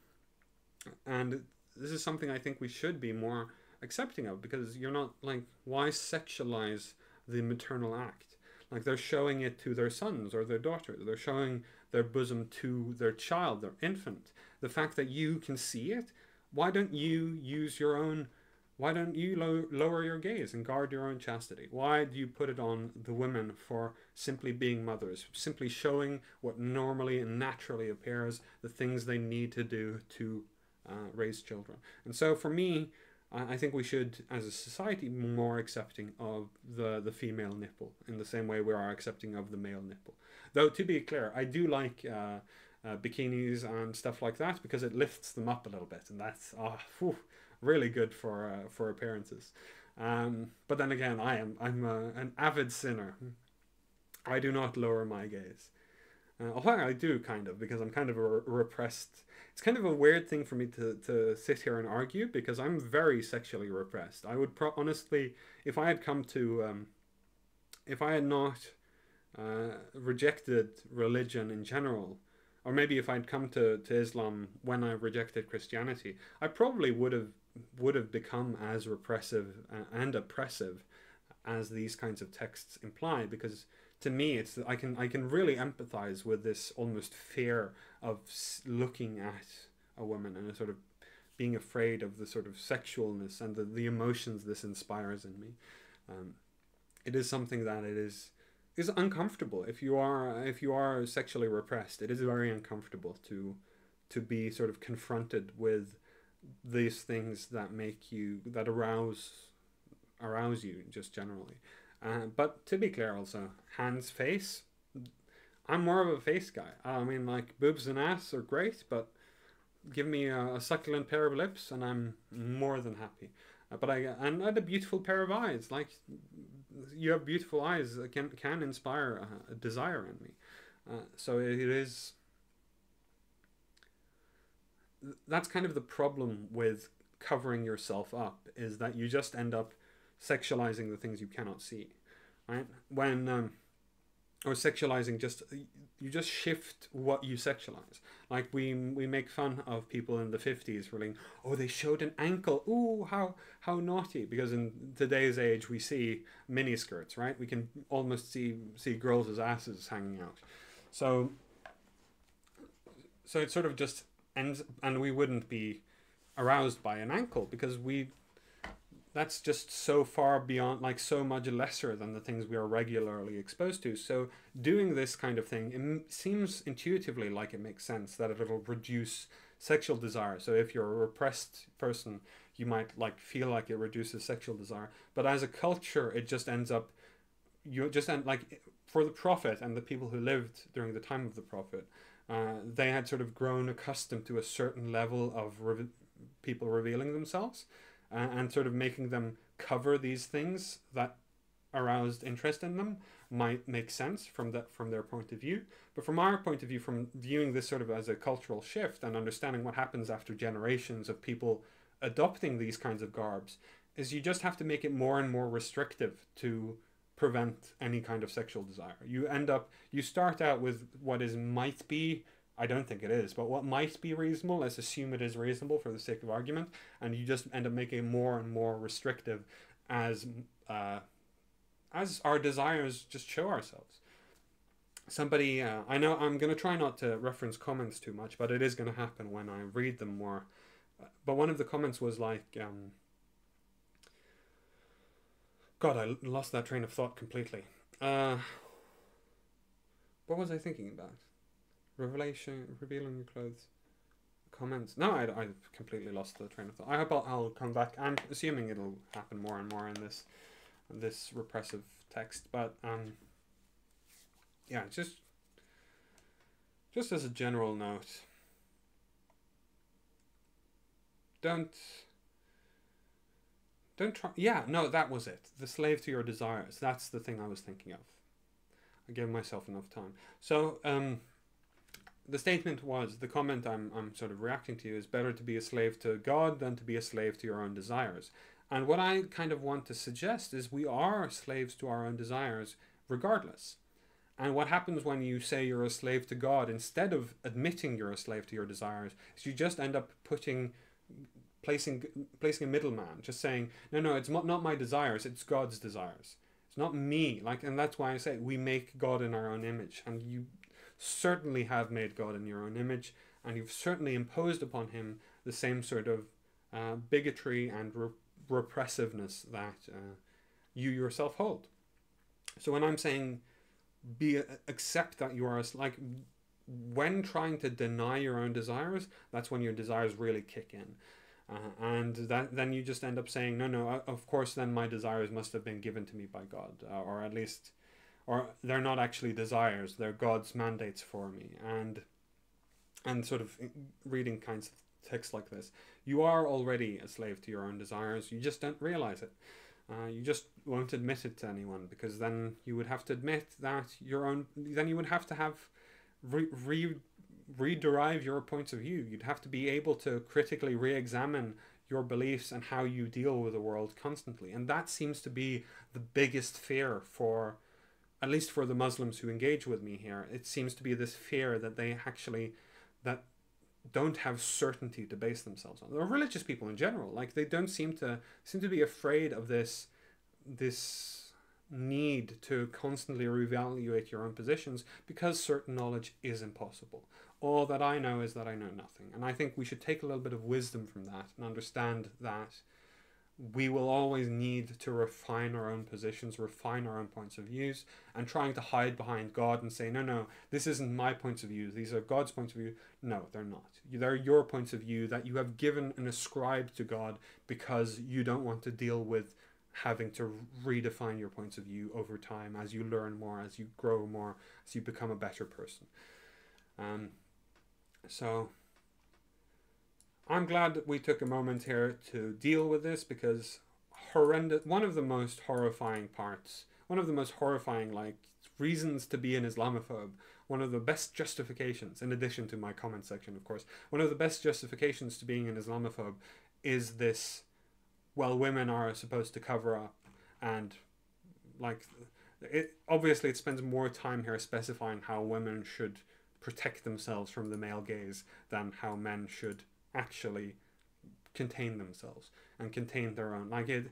And this is something I think we should be more accepting of, because you're not, like, why sexualize the maternal act? Like they're showing it to their sons or their daughters. They're showing their bosom to their child, their infant. The fact that you can see it, why don't you use your own, why don't you lower your gaze and guard your own chastity? Why do you put it on the women for simply being mothers, simply showing what normally and naturally appears, the things they need to do to raise children? And so for me, I think we should, as a society, be more accepting of the female nipple in the same way we are accepting of the male nipple. Though, to be clear, I do like bikinis and stuff like that because it lifts them up a little bit, and that's really good for appearances. But then again, I'm an avid sinner. I do not lower my gaze. Although I do kind of, because I'm kind of a repressed. It's kind of a weird thing for me to sit here and argue because I'm very sexually repressed. I would honestly, if I had come to, if I had not rejected religion in general, or maybe if I'd come to Islam when I rejected Christianity, I probably would have become as repressive and oppressive as these kinds of texts imply, because to me it's I can really empathize with this almost fear of looking at a woman and a sort of being afraid of the sort of sexualness and the emotions this inspires in me. It is something that is uncomfortable. If you are sexually repressed, it is very uncomfortable to be sort of confronted with these things that arouse you just generally. But to be clear also, hands, face, I'm more of a face guy. I mean, like, boobs and ass are great, but give me a succulent pair of lips and I'm more than happy. But I had a beautiful pair of eyes. Like, you have beautiful eyes that can inspire a desire in me. So it is. That's kind of the problem with covering yourself up, is that you just end up sexualizing the things you cannot see, right? Or sexualizing, you just shift what you sexualize. Like we make fun of people in the 50s really, oh, they showed an ankle, ooh, how naughty, because in today's age we see mini skirts, right? We can almost see girls' asses hanging out. So it sort of just ends, and we wouldn't be aroused by an ankle because that's just so far beyond, like so much lesser than the things we are regularly exposed to. So doing this kind of thing, it seems intuitively like it makes sense that it'll reduce sexual desire. So if you're a repressed person, you might like feel like it reduces sexual desire. But as a culture, it just ends up, like for the Prophet and the people who lived during the time of the Prophet, they had sort of grown accustomed to a certain level of people revealing themselves. And sort of making them cover these things that aroused interest in them might make sense from their point of view. But from our point of view, from viewing this sort of as a cultural shift and understanding what happens after generations of people adopting these kinds of garbs, is you just have to make it more and more restrictive to prevent any kind of sexual desire. You start out with what might be, I don't think it is, but what might be reasonable, let's assume it is reasonable for the sake of argument, and you just end up making it more and more restrictive as our desires just show ourselves. Somebody, I know I'm going to try not to reference comments too much, but it is going to happen when I read them more. But one of the comments was like, God, I lost that train of thought completely. What was I thinking about? Revealing your clothes, comments. No, I've completely lost the train of thought. I hope I'll come back. I'm assuming it'll happen more and more in this repressive text. But yeah, just as a general note, don't try. Yeah, no, that was it. The slave to your desires. That's the thing I was thinking of. I gave myself enough time. So the statement was, the comment I'm sort of reacting to is better to be a slave to God than to be a slave to your own desires. And what I kind of want to suggest is we are slaves to our own desires regardless. And what happens when you say you're a slave to God, instead of admitting you're a slave to your desires, is you just end up placing a middleman, just saying, no, it's not my desires, it's God's desires. It's not me. Like, and that's why I say we make God in our own image, and you certainly have made God in your own image, and you've certainly imposed upon him the same sort of bigotry and repressiveness that you yourself hold. So when I'm saying accept that you are like, when trying to deny your own desires, that's when your desires really kick in. And that then you just end up saying, no, of course, then my desires must have been given to me by God, or at least, or they're not actually desires, they're God's mandates for me. And sort of reading kinds of texts like this, you are already a slave to your own desires, you just don't realize it. You just won't admit it to anyone, because then you would have to admit that then you would have to have rederive your points of view. You'd have to be able to critically re-examine your beliefs and how you deal with the world constantly. And that seems to be the biggest fear for, at least for the Muslims who engage with me here. It seems to be this fear that they actually, that don't have certainty to base themselves on. Or religious people in general, like they don't seem to be afraid of this need to constantly reevaluate your own positions, because certain knowledge is impossible. All that I know is that I know nothing. And I think we should take a little bit of wisdom from that and understand that we will always need to refine our own positions, refine our own points of views, and trying to hide behind God and say, no, this isn't my points of view, these are God's points of view. No, they're not. They're your points of view that you have given and ascribed to God because you don't want to deal with having to redefine your points of view over time as you learn more, as you grow more, as you become a better person. So I'm glad that we took a moment here to deal with this, because one of the most horrifying like reasons to be an Islamophobe, one of the best justifications, in addition to my comment section of course, one of the best justifications to being an Islamophobe is this, well, women are supposed to cover up, and like obviously it spends more time here specifying how women should protect themselves from the male gaze than how men should actually contain themselves and contain their own. Like it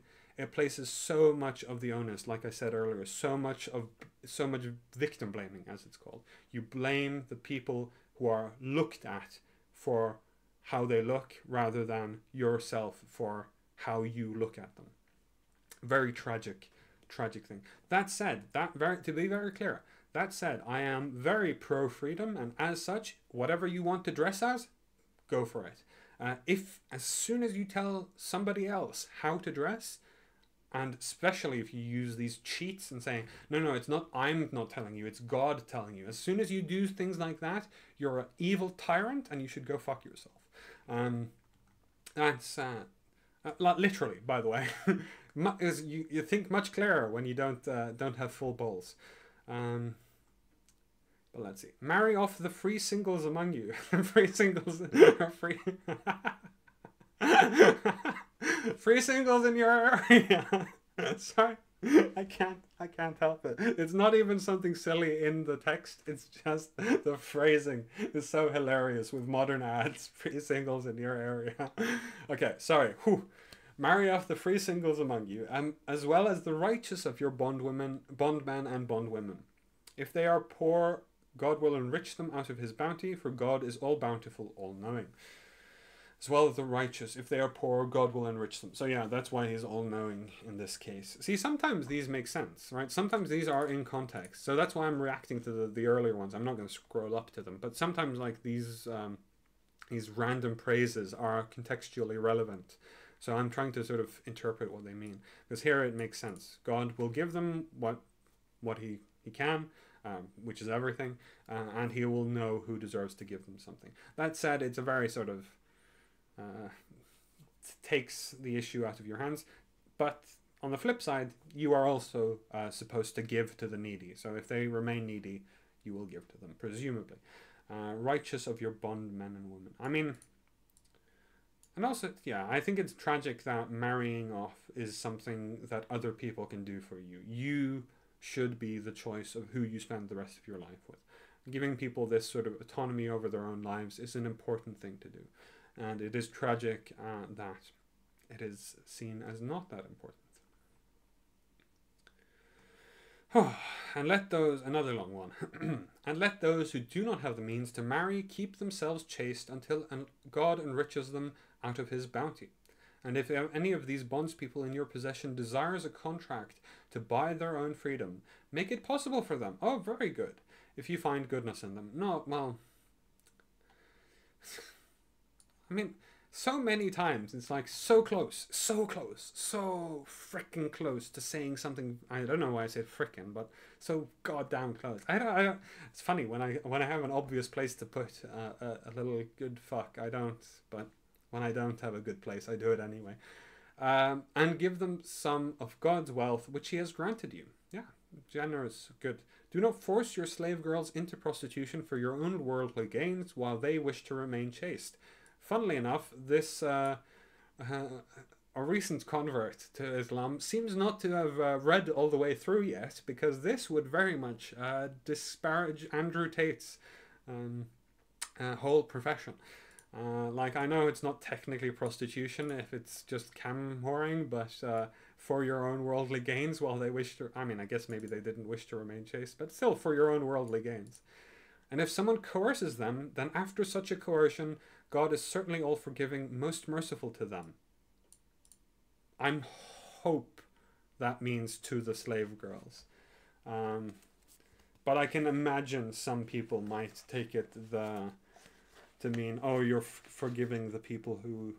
places so much of the onus, like I said earlier, so much victim blaming, as it's called. You blame the people who are looked at for how they look rather than yourself for how you look at them. Very tragic thing. That said, to be very clear, that said, I am very pro freedom, and as such, whatever you want to dress as, go for it. If as soon as you tell somebody else how to dress, and especially if you use these cheats and saying, no, it's not, I'm not telling you, it's God telling you. As soon as you do things like that, you're an evil tyrant and you should go fuck yourself. That's literally, by the way. You think much clearer when you don't have full balls. But let's see. Marry off the free singles among you. Free singles are free. Free singles in your area. Sorry, I can't help it. It's not even something silly in the text. It's just the phrasing is so hilarious with modern ads. Free singles in your area. Okay, sorry. Whew. Marry off the free singles among you, as well as the righteous of your bondmen and bondwomen. If they are poor, God will enrich them out of his bounty, for God is all bountiful, all knowing. As well as the righteous, if they are poor, God will enrich them. So yeah, that's why he's all knowing in this case. See, sometimes these make sense, right? Sometimes these are in context. So that's why I'm reacting to the earlier ones. I'm not going to scroll up to them. But sometimes like these random phrases are contextually relevant. So I'm trying to sort of interpret what they mean. Because here it makes sense. God will give them what he can, which is everything, and he will know who deserves to give them something. That said, it's a very sort of takes the issue out of your hands. But on the flip side, you are also supposed to give to the needy. So if they remain needy, you will give to them, presumably. Righteous of your bondmen and women. I mean, and also, yeah, I think it's tragic that marrying off is something that other people can do for you. You should be the choice of who you spend the rest of your life with. Giving people this sort of autonomy over their own lives is an important thing to do. And it is tragic that it is seen as not that important. And let those, another long one, and let those who do not have the means to marry keep themselves chaste until God enriches them out of his bounty. And if any of these bondspeople in your possession desires a contract to buy their own freedom, make it possible for them. Oh, very good. If you find goodness in them. No, well, I mean, so many times it's like so close, so frickin' close to saying something. I don't know why I said frickin', but so goddamn close. I don't. It's funny when I have an obvious place to put a little good fuck. I don't, but when I don't have a good place, I do it anyway. And give them some of God's wealth, which he has granted you. Yeah, generous, good. Do not force your slave girls into prostitution for your own worldly gains while they wish to remain chaste. Funnily enough, this a recent convert to Islam seems not to have read all the way through yet, because this would very much disparage Andrew Tate's whole profession. Like, I know it's not technically prostitution if it's just cam whoring, but for your own worldly gains while they wish to... I mean, I guess maybe they didn't wish to remain chaste, but still for your own worldly gains. And if someone coerces them, then after such a coercion, God is certainly all forgiving, most merciful to them. I hope that means to the slave girls. But I can imagine some people might take it to mean, oh, you're forgiving the people who...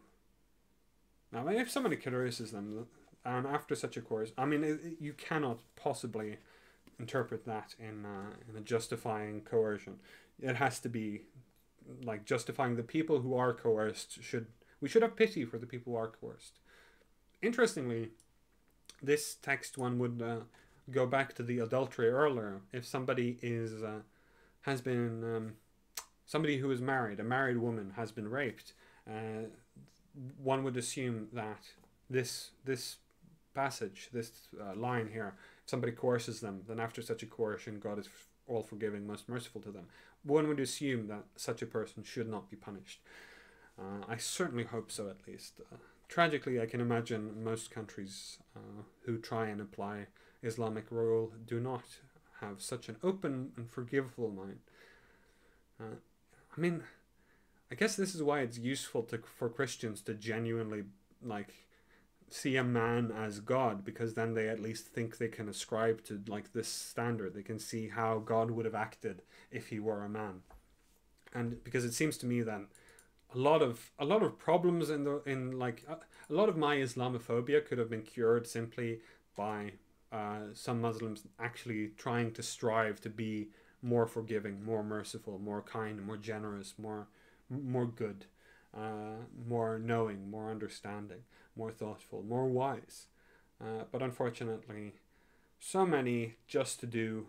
Now, if somebody coerces them, and after such a course, I mean, you cannot possibly interpret that in a justifying coercion. It has to be like justifying the people who are coerced. We should have pity for the people who are coerced. Interestingly, this text one would go back to the adultery earlier. If somebody has been somebody who is married, a married woman has been raped, one would assume that this passage, this line here, if somebody coerces them, then after such a coercion, God is all forgiving, most merciful to them. One would assume that such a person should not be punished. I certainly hope so, at least. Tragically, I can imagine most countries who try and apply Islamic rule do not have such an open and forgiveful mind. I mean, I guess this is why it's useful for Christians to genuinely see a man as God, because then they at least think they can ascribe to this standard. They can see how God would have acted if he were a man. And because it seems to me that a lot of problems a lot of my Islamophobia could have been cured simply by some Muslims actually trying to strive to be more forgiving, more merciful, more kind, more generous, more good, more knowing, more understanding, more thoughtful, more wise. But unfortunately, so many just to do,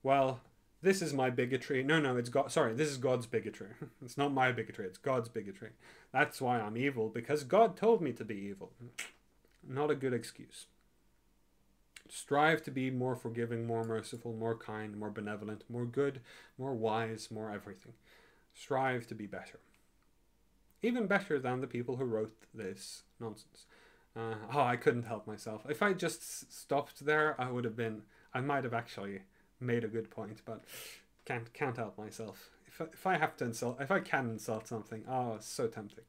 well, this is my bigotry. No, it's God. Sorry, this is God's bigotry. It's not my bigotry, it's God's bigotry. That's why I'm evil, because God told me to be evil. Not a good excuse. Strive to be more forgiving, more merciful, more kind, more benevolent, more good, more wise, more everything. Strive to be better. Even better than the people who wrote this nonsense. I couldn't help myself. If I just stopped there, I might have actually made a good point, but can't help myself. If I have to insult, if I can insult something, it's so tempting.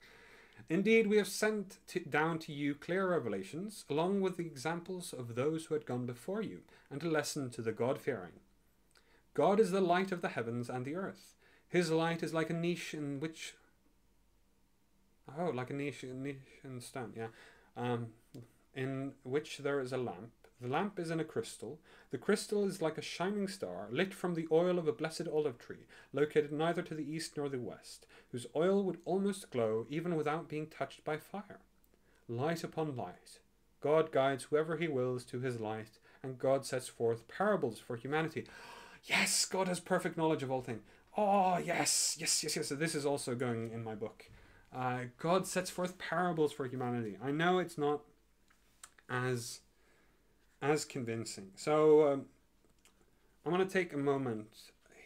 Indeed, we have sent down to you clear revelations, along with the examples of those who had gone before you, and a lesson to the God-fearing. God is the light of the heavens and the earth. His light is like a niche in which... like a niche in stone, yeah. In which there is a lamp. The lamp is in a crystal. The crystal is like a shining star, lit from the oil of a blessed olive tree, located neither to the east nor the west, whose oil would almost glow even without being touched by fire. Light upon light. God guides whoever he wills to his light, and God sets forth parables for humanity. Yes, God has perfect knowledge of all things. Oh, yes. So this is also going in my book. God sets forth parables for humanity. I know it's not as convincing. So I'm going to take a moment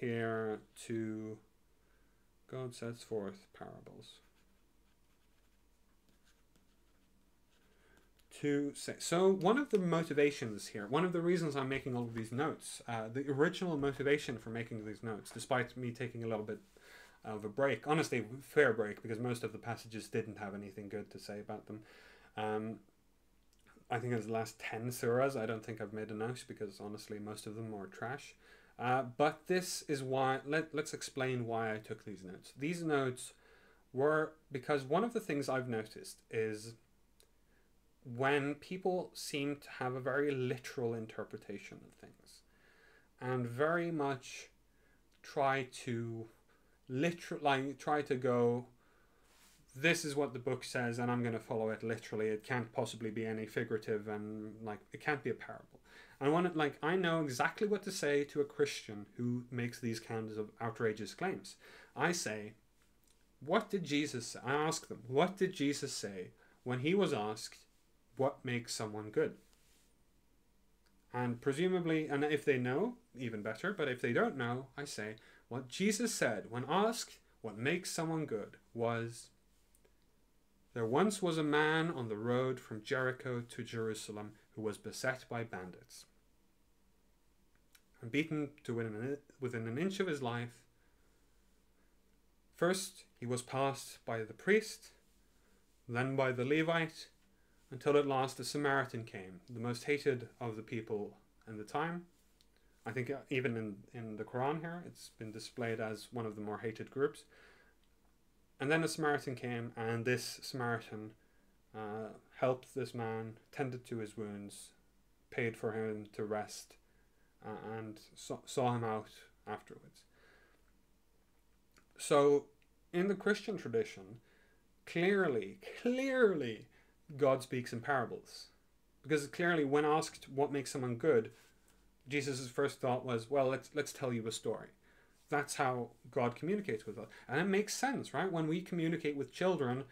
here to... God sets forth parables. to say. So one of the motivations here, one of the reasons I'm making all of these notes, the original motivation for making these notes, despite me taking a little bit of a break, honestly, fair break, because most of the passages didn't have anything good to say about them. I think it was the last 10 surahs. I don't think I've made a note because honestly, most of them are trash. But this is why, let's explain why I took these notes. These notes were because one of the things I've noticed is when people seem to have a very literal interpretation of things and very much try to go, this is what the book says and I'm going to follow it literally. It can't possibly be any figurative, and it can't be a parable. I know exactly what to say to a Christian who makes these kinds of outrageous claims. I say, what did Jesus say? I ask them, what did Jesus say when he was asked what makes someone good? And presumably, and if they know, even better, but if they don't know, I say, what Jesus said when asked what makes someone good was, there once was a man on the road from Jericho to Jerusalem who was beset by bandits and beaten to within an inch of his life. First, he was passed by the priest, then by the Levite, until at last a Samaritan came, the most hated of the people in the time. I think even in the Quran here, it's been displayed as one of the more hated groups. And then a Samaritan came, and this Samaritan helped this man, tended to his wounds, paid for him to rest, and saw him out afterwards. So, in the Christian tradition, clearly, God speaks in parables. Because clearly, when asked what makes someone good, Jesus' first thought was, well, let's tell you a story. That's how God communicates with us. And it makes sense, right? When we communicate with children,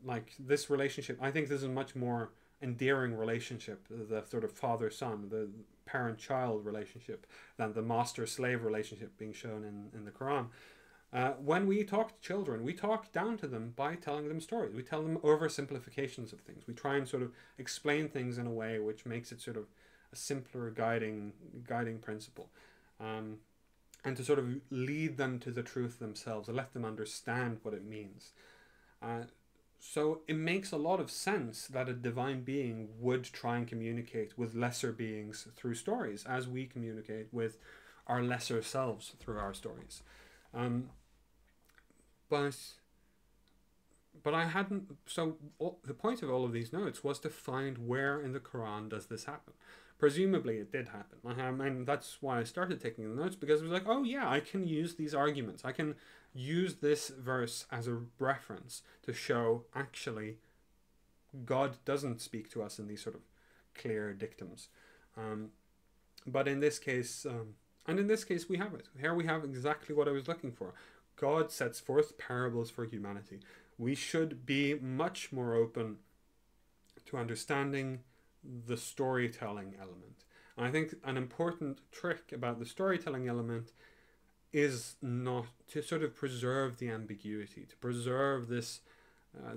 like this relationship, I think this is a much more endearing relationship, the sort of father-son, the parent-child relationship, than the master-slave relationship being shown in the Quran. When we talk to children, we talk down to them by telling them stories. We tell them oversimplifications of things. We try and sort of explain things in a way which makes it sort of a simpler guiding principle. And to sort of lead them to the truth themselves, and let them understand what it means. So it makes a lot of sense that a divine being would try and communicate with lesser beings through stories, as we communicate with our lesser selves through our stories. But I hadn't. So the point of all of these notes was to find where in the Quran does this happen. Presumably it did happen. And that's why I started taking the notes, because it was like, oh yeah, I can use these arguments. I can use this verse as a reference to show actually God doesn't speak to us in these sort of clear dictums. But in this case, and in this case we have it. Here we have exactly what I was looking for. God sets forth parables for humanity. We should be much more open to understanding the storytelling element. And I think an important trick about the storytelling element is not to sort of preserve the ambiguity, to preserve this,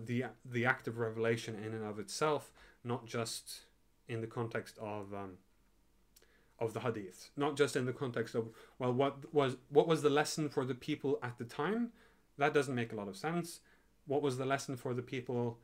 the act of revelation in and of itself, not just in the context of the hadith, not just in the context of, well, what was the lesson for the people at the time? That doesn't make a lot of sense. What was the lesson for the people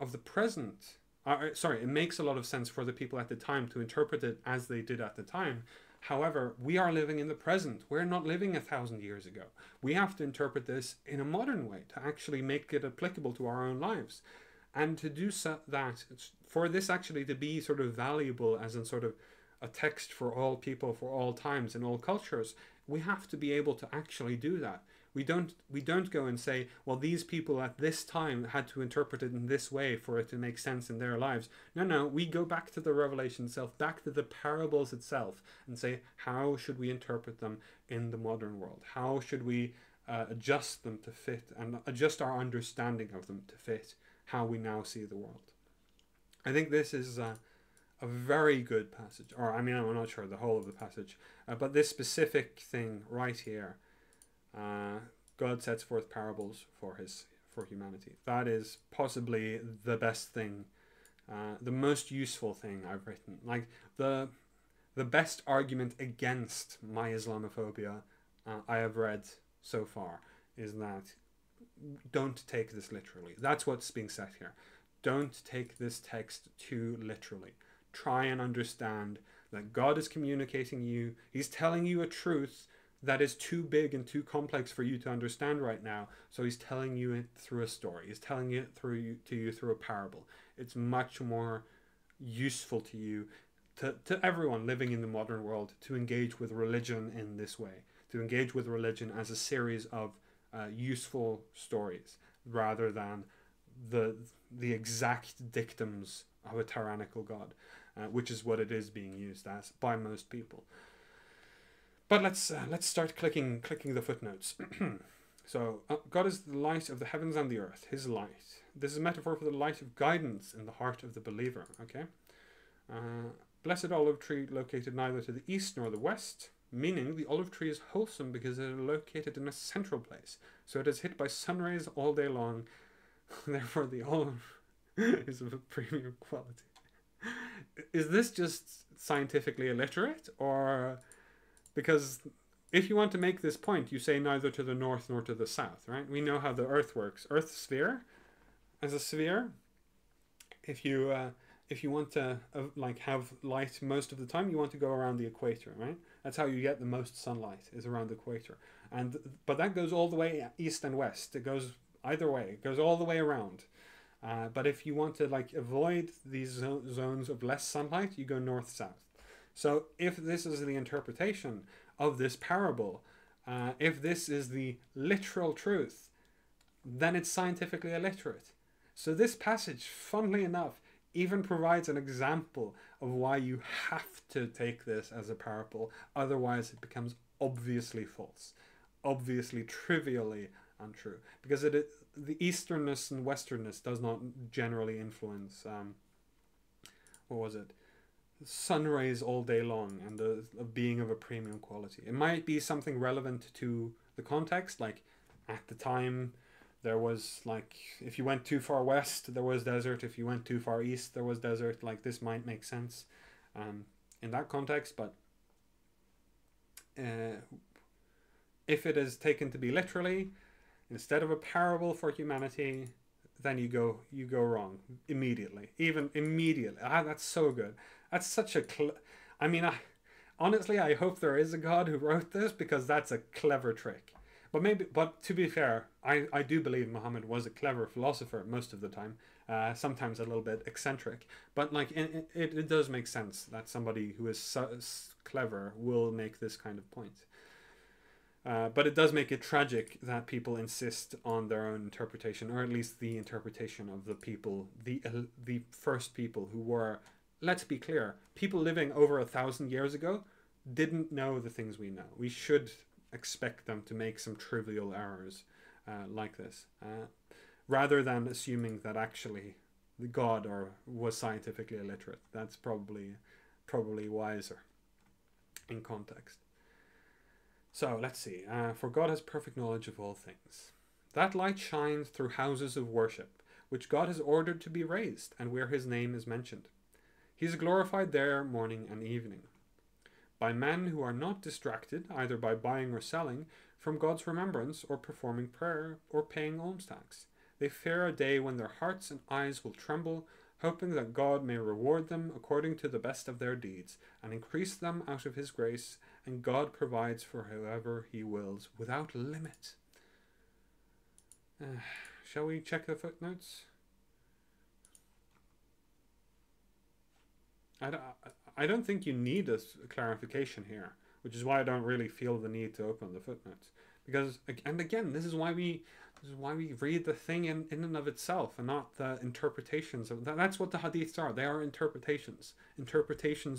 of the present? It makes a lot of sense for the people at the time to interpret it as they did at the time. However, we are living in the present. We're not living 1,000 years ago. We have to interpret this in a modern way to actually make it applicable to our own lives. And to do that, for this actually to be sort of valuable as in sort of a text for all people, for all times, in all cultures, we have to be able to actually do that. We don't go and say, well, these people at this time had to interpret it in this way for it to make sense in their lives. No, we go back to the revelation itself, back to the parables itself, and say, how should we interpret them in the modern world? How should we adjust them to fit, and adjust our understanding of them to fit how we now see the world? I think this is a very good passage, or I mean, I'm not sure the whole of the passage, but this specific thing right here, God sets forth parables for humanity. That is possibly the best thing the most useful thing I've written. Like the best argument against my Islamophobia I have read so far is that don't take this literally. That's what's being said here. Don't take this text too literally. Try and understand that God is communicating you. He's telling you a truth that is too big and too complex for you to understand right now. So he's telling you it through a story. He's telling it to you through a parable. It's much more useful to you, to everyone living in the modern world, to engage with religion in this way, to engage with religion as a series of useful stories rather than the exact dictums of a tyrannical God, which is what it is being used as by most people. But let's start clicking the footnotes. So God is the light of the heavens and the earth, his light. This is a metaphor for the light of guidance in the heart of the believer. Okay, blessed olive tree located neither to the east nor the west, meaning the olive tree is wholesome because it is located in a central place, so it is hit by sun rays all day long. Therefore, the olive is of a premium quality. Is this just scientifically illiterate, or because if you want to make this point, you say neither to the north nor to the south, right? We know how the Earth works. Earth's sphere, as a sphere, if you want to like have light most of the time, you want to go around the equator, right? That's how you get the most sunlight, is around the equator. But that goes all the way east and west. It goes either way. It goes all the way around. But if you want to like avoid these zones of less sunlight, you go north-south. So if this is the interpretation of this parable, if this is the literal truth, then it's scientifically illiterate. So this passage, funnily enough, even provides an example of why you have to take this as a parable. Otherwise, it becomes obviously false, obviously trivially untrue, because the easternness and westernness does not generally influence what was it, sun rays all day long and the being of a premium quality. It might be something relevant to the context, like at the time there was, like, if you went too far west there was desert, if you went too far east there was desert. Like, this might make sense in that context, but if it is taken to be literally instead of a parable for humanity, then you go wrong immediately. Even immediately. That's so good. That's such a honestly, I hope there is a God who wrote this, because that's a clever trick. But to be fair, I do believe Mohammed was a clever philosopher most of the time. Sometimes a little bit eccentric, but like it does make sense that somebody who is so clever will make this kind of point. But it does make it tragic that people insist on their own interpretation, or at least the interpretation of the people, the first people who were, let's be clear, people living over 1,000 years ago didn't know the things we know. We should expect them to make some trivial errors like this, rather than assuming that actually the God was scientifically illiterate. That's probably wiser in context. So let's see. For God has perfect knowledge of all things. That light shines through houses of worship, which God has ordered to be raised, and where his name is mentioned. He is glorified there morning and evening, by men who are not distracted, either by buying or selling, from God's remembrance, or performing prayer, or paying alms tax. They fear a day when their hearts and eyes will tremble, hoping that God may reward them according to the best of their deeds, and increase them out of his grace, and God provides for whoever he wills, without limit. Shall we check the footnotes? I don't think you need a clarification here, which is why I don't really feel the need to open the footnotes. Because, and again, this is why we read the thing in and of itself, and not the interpretations of that. That's what the hadiths are. They are interpretations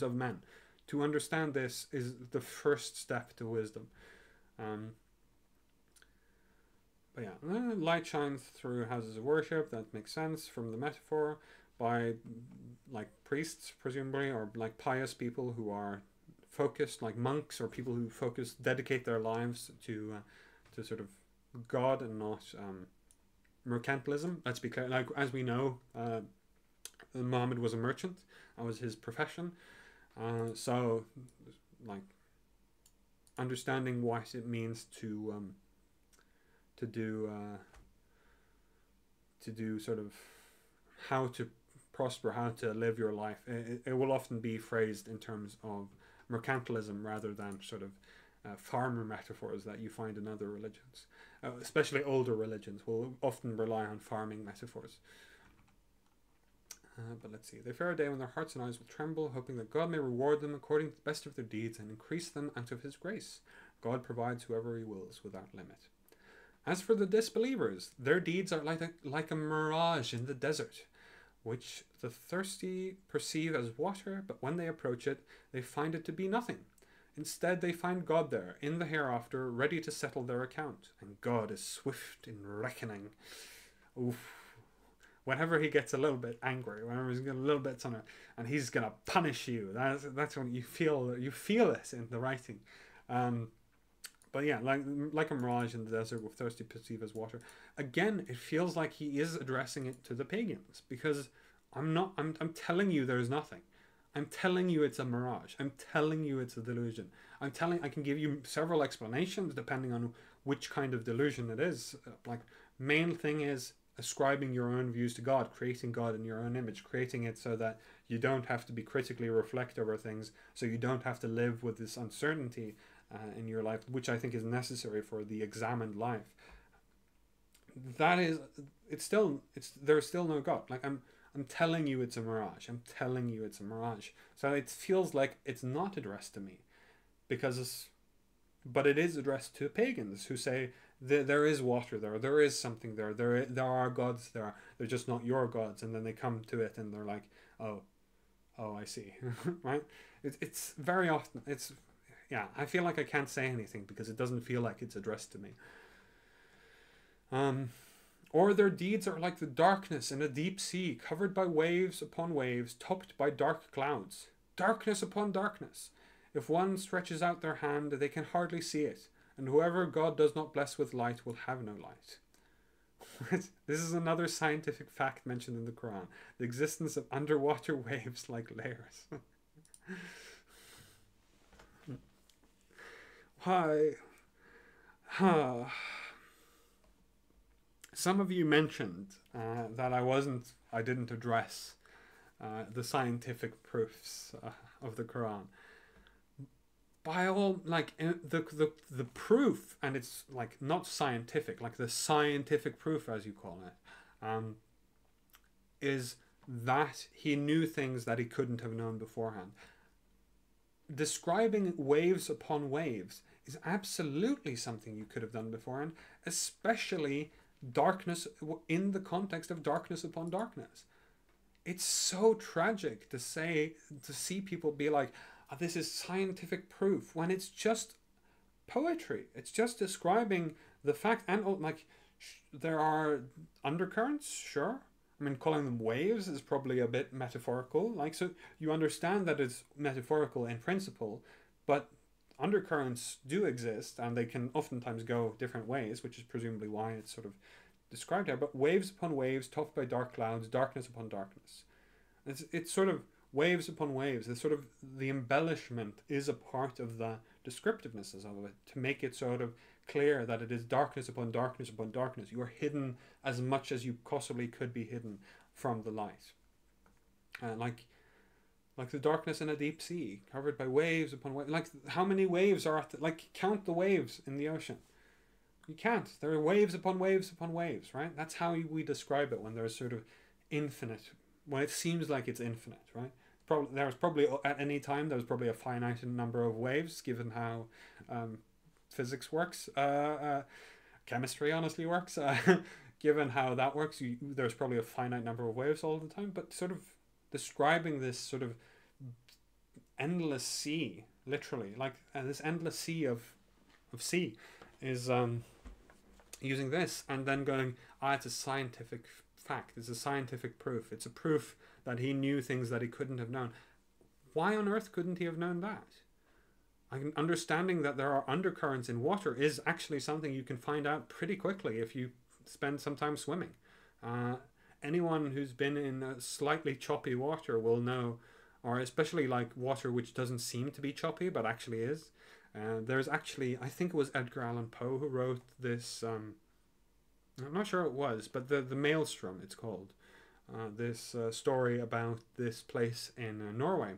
of men. To understand this is the first step to wisdom. But yeah, light shines through houses of worship. That makes sense from the metaphor, by like priests presumably, or like pious people who are focused, like monks, or people who dedicate their lives to sort of God and not mercantilism. Let's be clear. Like, as we know, Muhammad was a merchant. That was his profession. So, like, understanding what it means to do sort of how to prosper, how to live your life. It will often be phrased in terms of mercantilism rather than sort of farmer metaphors that you find in other religions. Especially older religions will often rely on farming metaphors. But let's see. They fear a day when their hearts and eyes will tremble, hoping that God may reward them according to the best of their deeds and increase them out of his grace. God provides whoever he wills without limit. As for the disbelievers, their deeds are like a mirage in the desert, which the thirsty perceive as water, but when they approach it, they find it to be nothing. Instead, they find God there, in the hereafter, ready to settle their account. And God is swift in reckoning. Oof. Whenever he gets a little bit angry, whenever he's getting a little bit something, and he's gonna punish you. That's when you feel it in the writing. But yeah, like a mirage in the desert with thirsty perceive as water. Again, it feels like he is addressing it to the pagans, because I'm telling you there's nothing. I'm telling you it's a mirage. I'm telling you it's a delusion. I can give you several explanations depending on which kind of delusion it is. Like, main thing is ascribing your own views to God, creating God in your own image, creating it so that you don't have to be critically reflect over things, so you don't have to live with this uncertainty in your life, which I think is necessary for the examined life. There's still no God. Like, I'm telling you it's a mirage. I'm telling you it's a mirage. So it feels like it's not addressed to me, but it is addressed to pagans who say there is water there, there is something there, there are gods there, they're just not your gods, and then they come to it and they're like, oh, I see, right? It's very often, I feel like I can't say anything because it doesn't feel like it's addressed to me. Or their deeds are like the darkness in a deep sea, covered by waves upon waves, topped by dark clouds. Darkness upon darkness. If one stretches out their hand, they can hardly see it, and whoever God does not bless with light will have no light. This is another scientific fact mentioned in the Quran. The existence of underwater waves like layers. Hi. Some of you mentioned that I didn't address the scientific proofs of the Quran. By all, like, the proof, and it's like not scientific, like the scientific proof as you call it, is that he knew things that he couldn't have known beforehand. Describing waves upon waves is absolutely something you could have done beforehand, especially darkness in the context of darkness upon darkness. It's so tragic to see people be like, oh, this is scientific proof, when it's just poetry. It's just describing the fact, and like, there are undercurrents, sure. I mean, calling them waves is probably a bit metaphorical. Like, so you understand that it's metaphorical in principle, but undercurrents do exist, and they can oftentimes go different ways, which is presumably why it's sort of described there. But waves upon waves, topped by dark clouds, darkness upon darkness. It's sort of waves upon waves. It's sort of, the embellishment is a part of the descriptiveness of it, to make it sort of clear that it is darkness upon darkness upon darkness. You are hidden as much as you possibly could be hidden from the light. Like the darkness in a deep sea, covered by waves upon waves. Like, how many waves are like, count the waves in the ocean. You can't. There are waves upon waves upon waves, right? That's how we describe it when there's sort of infinite, when it seems like it's infinite, right? Probably at any time there was probably a finite number of waves, given how physics works, chemistry honestly works. Given how that works, there's probably a finite number of waves all the time. But sort of describing this sort of endless sea, literally, like this endless sea of sea, is using this and then going, it's a scientific fact, it's a scientific proof, it's a proof that he knew things that he couldn't have known. Why on earth couldn't he have known that? Understanding that there are undercurrents in water is actually something you can find out pretty quickly if you spend some time swimming. Anyone who's been in a slightly choppy water will know, or especially like water which doesn't seem to be choppy but actually is. There's actually, I think it was Edgar Allan Poe who wrote this. I'm not sure it was, but the Maelstrom, it's called. This story about this place in Norway,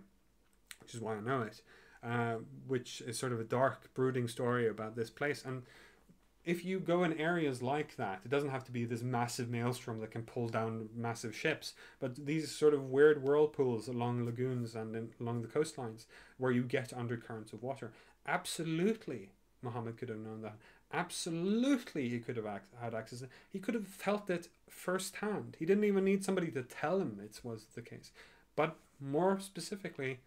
which is why I know it, which is sort of a dark, brooding story about this place. And if you go in areas like that, it doesn't have to be this massive maelstrom that can pull down massive ships, but these sort of weird whirlpools along lagoons and along the coastlines where you get undercurrents of water. Absolutely, Muhammad could have known that. Absolutely, he could have had access. He could have felt it firsthand. He didn't even need somebody to tell him it was the case. But more specifically,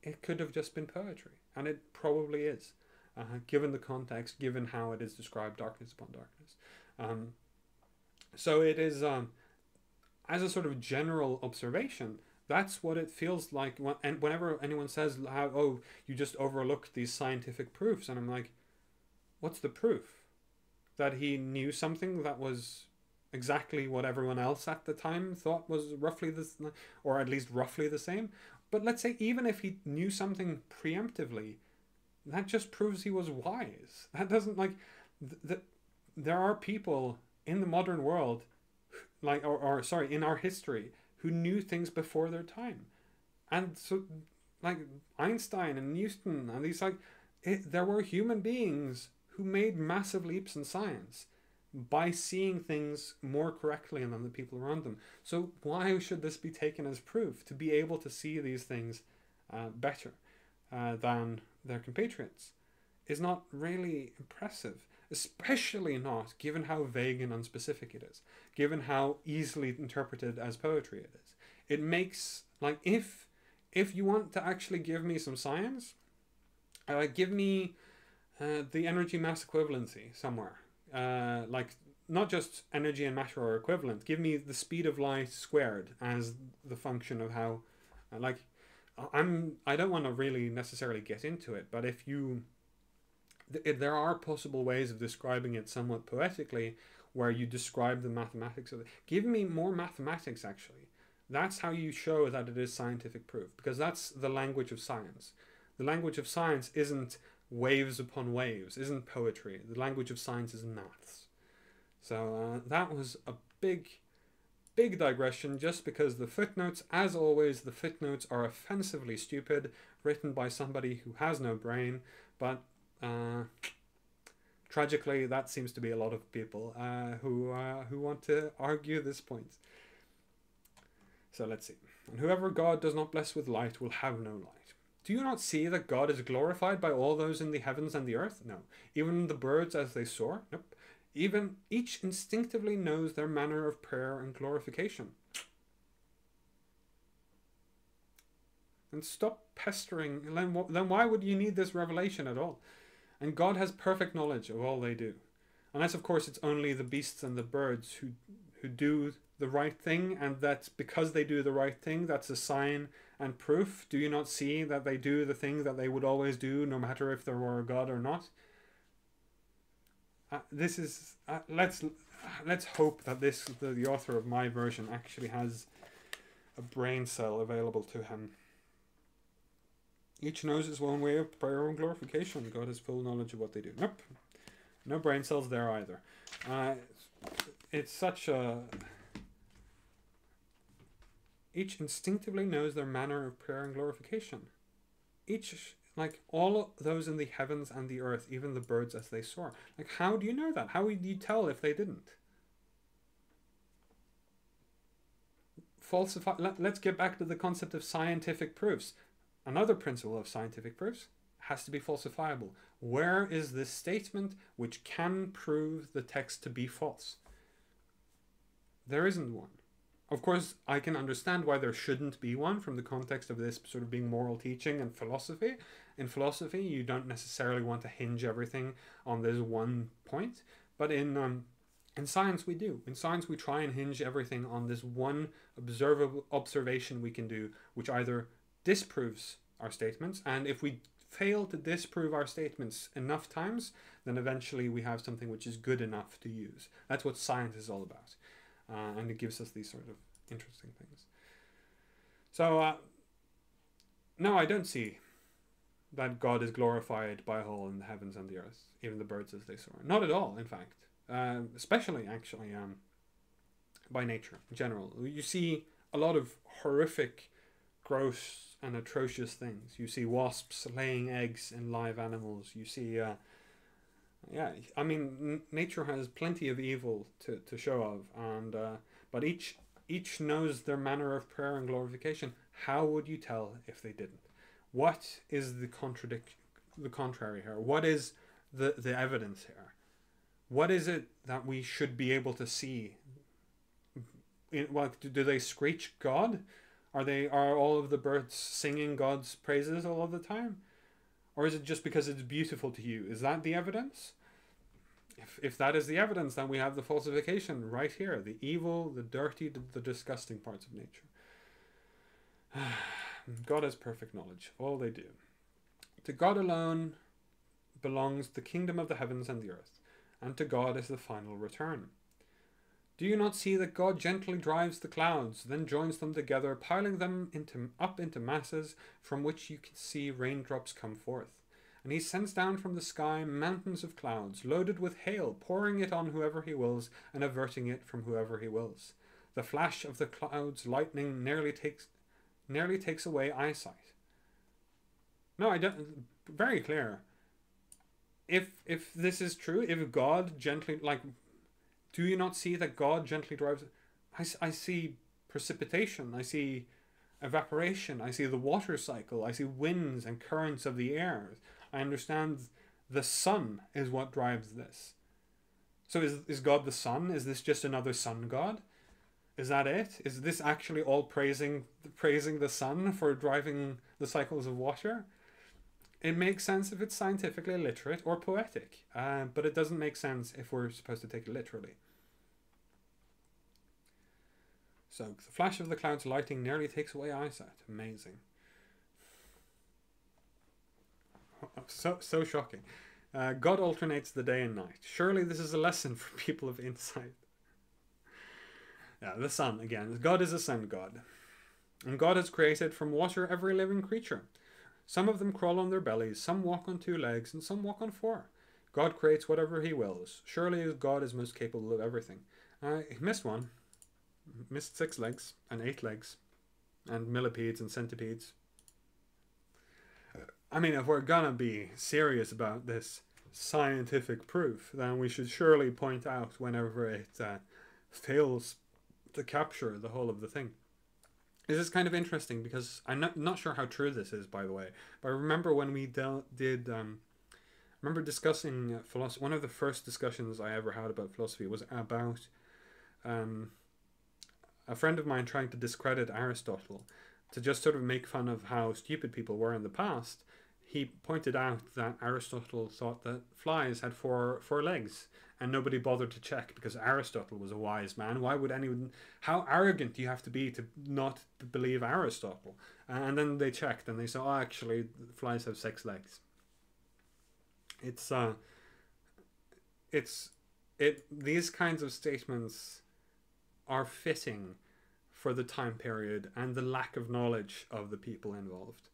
it could have just been poetry, and it probably is. Given the context, given how it is described, darkness upon darkness. So it is, as a sort of general observation, that's what it feels like. And whenever anyone says, oh, you just overlooked these scientific proofs, and I'm like, what's the proof? That he knew something that was exactly what everyone else at the time thought was roughly this, or at least roughly the same. But let's say even if he knew something preemptively, that just proves he was wise. That doesn't, like, there are people in the modern world, like, or sorry, in our history, who knew things before their time. And so, like, Einstein and Newton and these, like, there were human beings who made massive leaps in science by seeing things more correctly than the people around them. So why should this be taken as proof? To be able to see these things better than their compatriots is not really impressive, especially not given how vague and unspecific it is, given how easily interpreted as poetry it is. It makes, like, if you want to actually give me some science, give me the energy mass equivalency somewhere. Like, not just energy and matter are equivalent. Give me the speed of light squared as the function of how, like, I don't want to really necessarily get into it, but if you, there are possible ways of describing it somewhat poetically, where you describe the mathematics of it. Give me more mathematics, actually. That's how you show that it is scientific proof, because that's the language of science. The language of science isn't waves upon waves, isn't poetry. The language of science is maths. So that was a big digression, just because the footnotes, as always, the footnotes are offensively stupid, written by somebody who has no brain, but tragically that seems to be a lot of people who want to argue this point. So let's see. And whoever God does not bless with light will have no light. Do you not see that God is glorified by all those in the heavens and the earth? No. Even the birds as they soar? Nope. Even each instinctively knows their manner of prayer and glorification. And stop pestering. Then why would you need this revelation at all? And God has perfect knowledge of all they do. Unless, of course, it's only the beasts and the birds who do the right thing, and that's because they do the right thing, that's a sign and proof. Do you not see that they do the thing that they would always do, no matter if there were a God or not? This is let's hope that the author of my version actually has a brain cell available to him. Each knows his own way of prayer and glorification. God has full knowledge of what they do. Nope, no brain cells there either. It's such a. Each instinctively knows their manner of prayer and glorification. Each, like, all those in the heavens and the earth, even the birds as they soar. Like, how do you know that? How would you tell if they didn't? Falsify. Let's get back to the concept of scientific proofs. Another principle of scientific proofs has to be falsifiable. Where is this statement which can prove the text to be false? There isn't one. Of course, I can understand why there shouldn't be one from the context of this sort of being moral teaching and philosophy. In philosophy, you don't necessarily want to hinge everything on this one point. But in science, we do. In science, we try and hinge everything on this one observable observation we can do, which either disproves our statements, and if we fail to disprove our statements enough times, then eventually we have something which is good enough to use. That's what science is all about. and it gives us these sort of interesting things. So, no, I don't see that God is glorified by all in the heavens and the earth, even the birds as they soar. Not at all, in fact. Especially, actually, by nature in general. You see a lot of horrific, gross, and atrocious things. You see wasps laying eggs in live animals. You see, yeah, I mean, nature has plenty of evil to show of, and but each knows their manner of prayer and glorification. How would you tell if they didn't? What is the contrary here? What is the evidence here? What is it that we should be able to see? Do they screech God? Are all of the birds singing God's praises all of the time? Or is it just because it's beautiful to you? Is that the evidence? If that is the evidence, then we have the falsification right here. The evil, the dirty, the disgusting parts of nature. God has perfect knowledge of all they do. To God alone belongs the kingdom of the heavens and the earth, and to God is the final return. Do you not see that God gently drives the clouds, then joins them together, piling them up into masses from which you can see raindrops come forth? And he sends down from the sky mountains of clouds, loaded with hail, pouring it on whoever he wills, and averting it from whoever he wills. The flash of the clouds' lightning nearly takes away eyesight. No, I don't. Very clear. If this is true, if God gently, like, do you not see that God gently drives? I see precipitation. I see evaporation. I see the water cycle. I see winds and currents of the air. I understand the sun is what drives this. So is God the sun? Is this just another sun god? Is that it? Is this actually all praising the sun for driving the cycles of water? It makes sense if it's scientifically literate or poetic, but it doesn't make sense if we're supposed to take it literally. So, the flash of the clouds lighting nearly takes away eyesight. Amazing. So shocking. God alternates the day and night. Surely this is a lesson for people of insight. Yeah, the sun, again. God is a sun god. And God has created from water every living creature. Some of them crawl on their bellies, some walk on 2 legs, and some walk on 4. God creates whatever he wills. Surely God is most capable of everything. He missed one. Missed 6 legs and 8 legs. And millipedes and centipedes. I mean, if we're gonna be serious about this scientific proof, then we should surely point out whenever it fails to capture the whole of the thing. This is kind of interesting because I'm not sure how true this is, by the way. But I remember when we remember discussing philosophy. One of the first discussions I ever had about philosophy was about a friend of mine trying to discredit Aristotle, to just sort of make fun of how stupid people were in the past. He pointed out that Aristotle thought that flies had four legs, and nobody bothered to check because Aristotle was a wise man. Why would anyone? How arrogant do you have to be to not believe Aristotle? And then they checked and they saw, oh, actually, flies have 6 legs. These kinds of statements are fitting for the time period and the lack of knowledge of the people involved.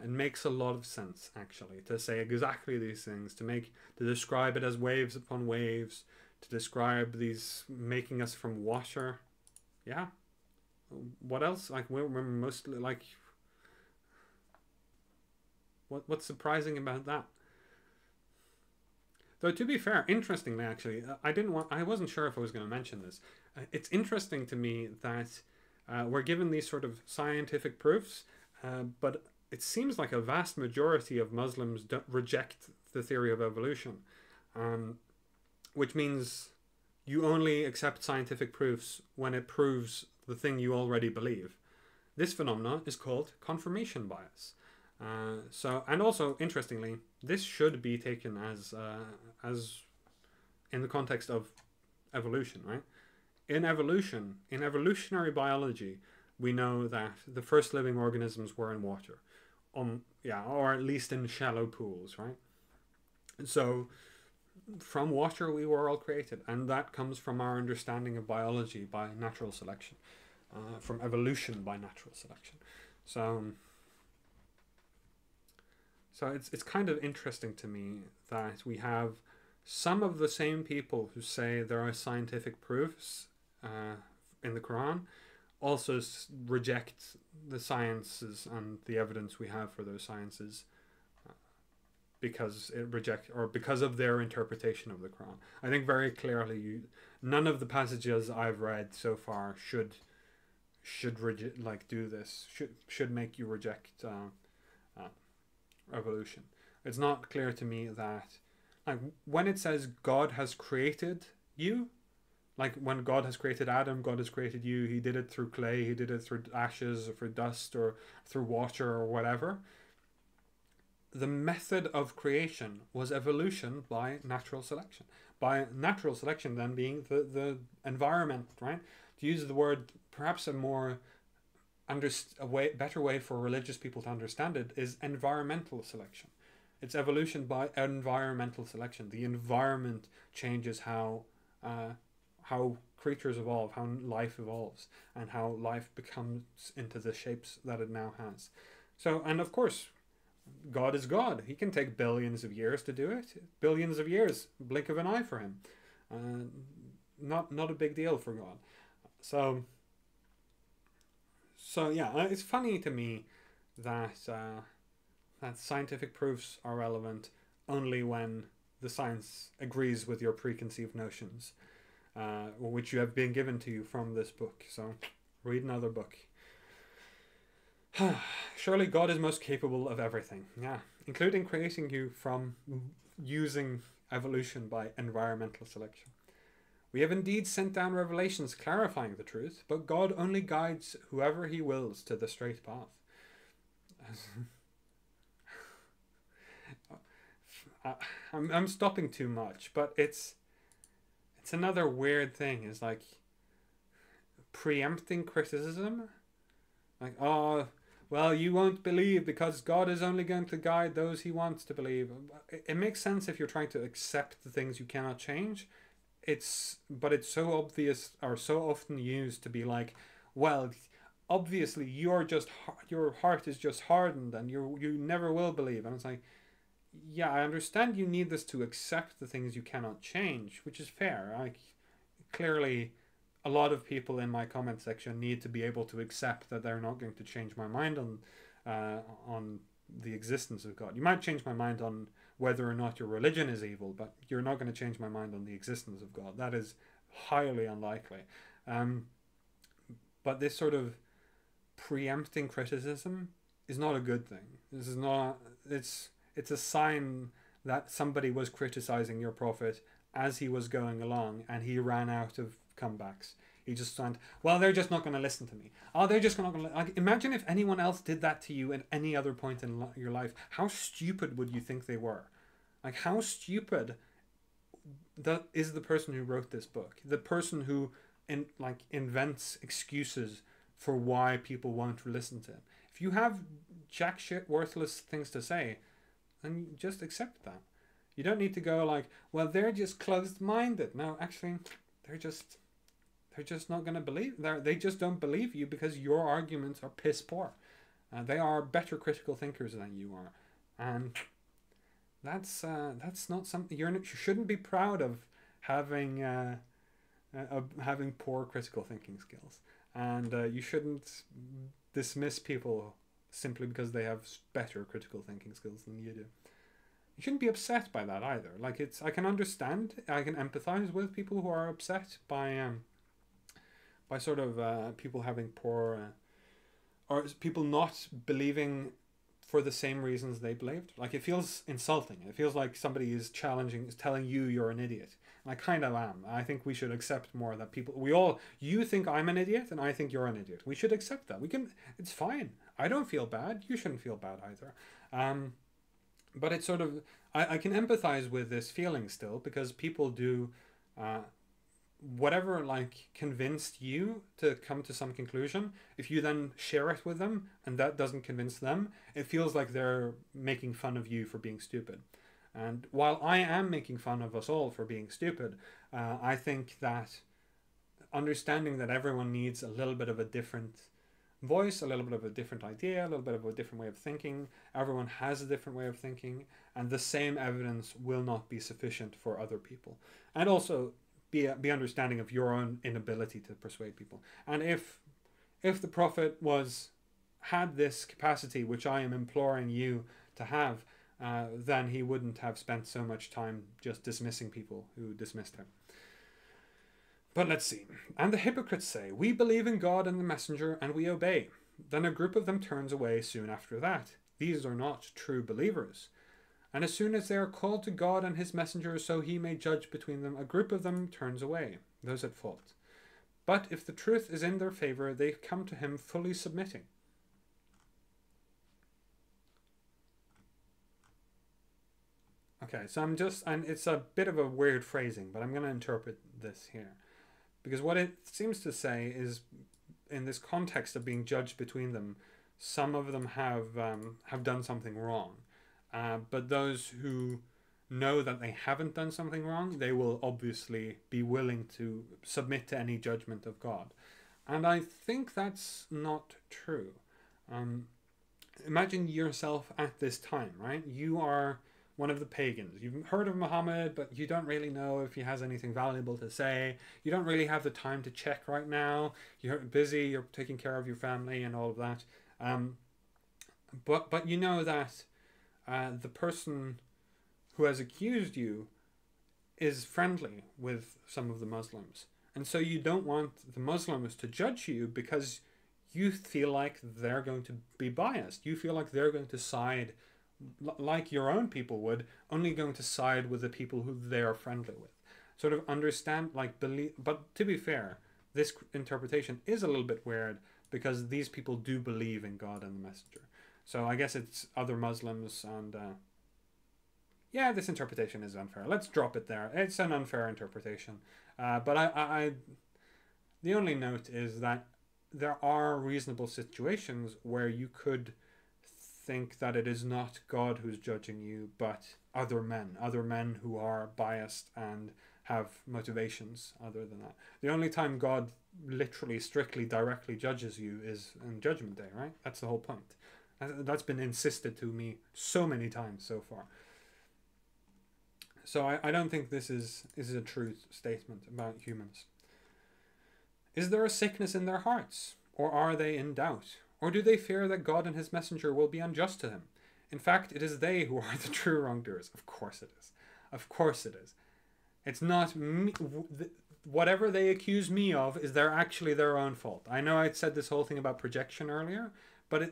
It makes a lot of sense, actually, to say exactly these things, to describe it as waves upon waves, to describe these making us from water. Yeah. What else? Like, we're mostly, like, what's surprising about that? Though, to be fair, interestingly, actually, I wasn't sure if I was going to mention this. It's interesting to me that we're given these sort of scientific proofs, but it seems like a vast majority of Muslims reject the theory of evolution, which means you only accept scientific proofs when it proves the thing you already believe. This phenomenon is called confirmation bias. And also, interestingly, this should be taken as in the context of evolution, right? In evolutionary biology, we know that the first living organisms were in water, or at least in shallow pools, right? And so from water we were all created, and that comes from our understanding of biology by natural selection, from evolution by natural selection. So, so it's kind of interesting to me that we have some of the same people who say there are scientific proofs in the Quran also reject the sciences and the evidence we have for those sciences because because of their interpretation of the Quran. I think very clearly none of the passages I've read so far should do this, should make you reject evolution. It's not clear to me that, like, when it says God has created you, like when God has created Adam, God has created you, he did it through clay, he did it through ashes or through dust or through water or whatever. The method of creation was evolution by natural selection. By natural selection then being the environment, right? To use the word, perhaps a more better way for religious people to understand it is environmental selection. It's evolution by environmental selection. The environment changes how creatures evolve, how life evolves, and how life becomes into the shapes that it now has. So, and of course, God is God. He can take billions of years to do it. Billions of years, blink of an eye for him. Not a big deal for God. So yeah, it's funny to me that that scientific proofs are relevant only when the science agrees with your preconceived notions, which you have been given to you from this book. So read another book. Surely God is most capable of everything, yeah, including creating you from using evolution by environmental selection. We have indeed sent down revelations clarifying the truth, but God only guides whoever he wills to the straight path. I'm stopping too much, but it's another weird thing. Is like preempting criticism, like, oh, well, you won't believe because God is only going to guide those he wants to believe. It makes sense if you're trying to accept the things you cannot change. But it's so obvious, or so often used to be like, well, obviously your heart is just hardened and you never will believe. And it's like, yeah, I understand you need this to accept the things you cannot change, which is fair. Like, clearly a lot of people in my comment section need to be able to accept that they're not going to change my mind on the existence of God. You might change my mind on whether or not your religion is evil, but you're not going to change my mind on the existence of God. That is highly unlikely. But this sort of preempting criticism is not a good thing. This is not. It's a sign that somebody was criticizing your prophet as he was going along, and he ran out of comebacks. He just went, well, they're just not going to listen to me. Oh, they're just not going to... Like, imagine if anyone else did that to you at any other point in your life. How stupid would you think they were? Like, how stupid that is the person who wrote this book. The person who invents excuses for why people won't listen to him. If you have jack shit worthless things to say, then just accept that. You don't need to go like, well, they're just closed-minded. No, actually, they're just not going to believe. They just don't believe you because your arguments are piss poor. They are better critical thinkers than you are, and that's not something you shouldn't be proud of having poor critical thinking skills, and you shouldn't dismiss people simply because they have better critical thinking skills than you do. You shouldn't be upset by that either. Like, I can understand, I can empathize with people who are upset by sort of people having poor or people not believing for the same reasons they believed. Like, it feels insulting. It feels like somebody is telling you you're an idiot. And I kind of am. I think we should accept more that you think I'm an idiot and I think you're an idiot. We should accept that. It's fine. I don't feel bad. You shouldn't feel bad either. But it's sort of, I can empathize with this feeling still, because people do whatever convinced you to come to some conclusion. If you then share it with them and that doesn't convince them, it feels like they're making fun of you for being stupid. And while I am making fun of us all for being stupid, I think that understanding that everyone needs a little bit of a different voice, a little bit of a different idea, a little bit of a different way of thinking. Everyone has a different way of thinking, and the same evidence will not be sufficient for other people. And also be understanding of your own inability to persuade people. And if the prophet had this capacity, which I am imploring you to have, then he wouldn't have spent so much time just dismissing people who dismissed him. But let's see. And the hypocrites say, "We believe in God and the messenger, and we obey." Then a group of them turns away soon after that. These are not true believers. And as soon as they are called to God and his messenger, so he may judge between them, a group of them turns away, those at fault. But if the truth is in their favor, they come to him fully submitting. Okay, so and it's a bit of a weird phrasing, but I'm going to interpret this here. Because what it seems to say is, in this context of being judged between them, some of them have done something wrong. But those who know that they haven't done something wrong, they will obviously be willing to submit to any judgment of God. And I think that's not true. Imagine yourself at this time, right? You are one of the pagans. You've heard of Mohammed, but you don't really know if he has anything valuable to say. You don't really have the time to check right now. You're busy, you're taking care of your family and all of that. But you know that the person who has accused you is friendly with some of the Muslims. And so you don't want the Muslims to judge you because you feel like they're going to be biased. You feel like they're going to side like your own people would, only going to side with the people who they are friendly with. Sort of understand, like, believe. But to be fair, this interpretation is a little bit weird because these people do believe in God and the messenger. So I guess it's other Muslims and yeah, this interpretation is unfair. Let's drop it there. It's an unfair interpretation. But the only note is that there are reasonable situations where you could think that it is not God who's judging you, but other men who are biased and have motivations other than that. The only time God literally, strictly, directly judges you is on Judgment Day, right? That's the whole point. That's been insisted to me so many times so far. So I don't think this is a truth statement about humans. Is there a sickness in their hearts, or are they in doubt? Or do they fear that God and his messenger will be unjust to them? In fact, it is they who are the true wrongdoers. Of course it is. Of course it is. It's not me. Whatever they accuse me of is actually their own fault. I know I said this whole thing about projection earlier, but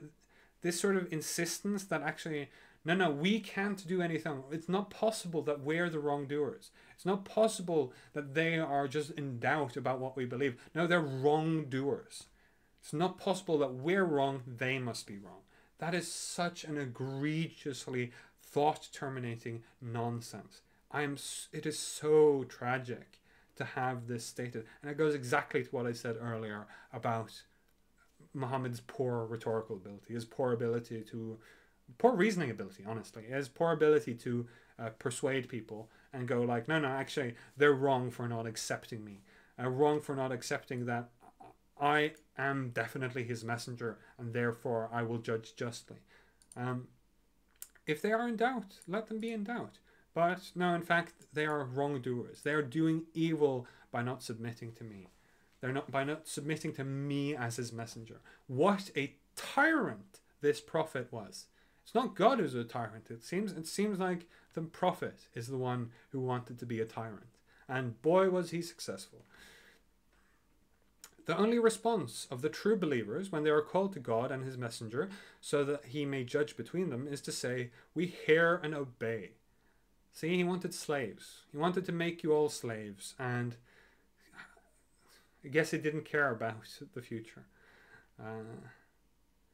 this sort of insistence that actually, no, we can't do anything. It's not possible that we're the wrongdoers. It's not possible that they are just in doubt about what we believe. No, they're wrongdoers. It's not possible that we're wrong, they must be wrong. That is such an egregiously thought-terminating nonsense. It is so tragic to have this stated. And it goes exactly to what I said earlier about Muhammad's poor rhetorical ability, his poor reasoning ability, honestly. His poor ability to persuade people and go like, no, actually, they're wrong for not accepting me. Wrong for not accepting that I am definitely his messenger, and therefore I will judge justly. If they are in doubt, let them be in doubt. But no, in fact, they are wrongdoers. They are doing evil by not submitting to me. By not submitting to me as his messenger. What a tyrant this prophet was. It's not God who's a tyrant. It seems like the prophet is the one who wanted to be a tyrant. And boy, was he successful. The only response of the true believers when they are called to God and his messenger so that he may judge between them is to say, we hear and obey. See, he wanted slaves. He wanted to make you all slaves, and I guess he didn't care about the future.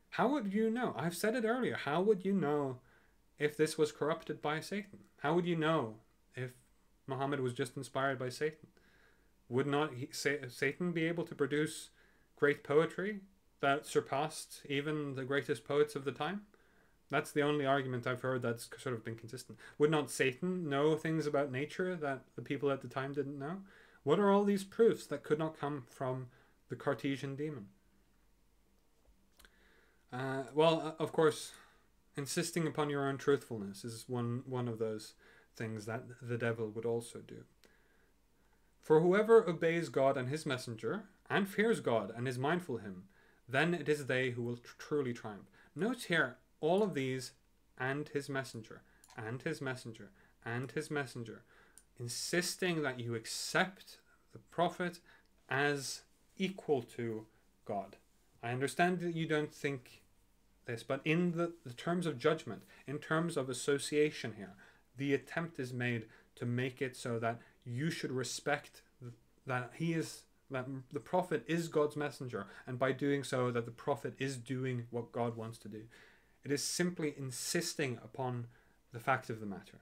How would you know? I've said it earlier. How would you know if this was corrupted by Satan? How would you know if Muhammad was just inspired by Satan? Would not Satan be able to produce great poetry that surpassed even the greatest poets of the time? That's the only argument I've heard that's sort of been consistent. Would not Satan know things about nature that the people at the time didn't know? What are all these proofs that could not come from the Cartesian demon? Well, of course, insisting upon your own truthfulness is one of those things that the devil would also do. For whoever obeys God and his messenger, and fears God and is mindful of him, then it is they who will truly triumph. Note here, all of these, and his messenger, and his messenger, and his messenger, insisting that you accept the prophet as equal to God. I understand that you don't think this, but in the terms of judgment, in terms of association here, the attempt is made to make it so that you should respect that that the prophet is God's messenger, and by doing so that the prophet is doing what God wants to do. It is simply insisting upon the fact of the matter.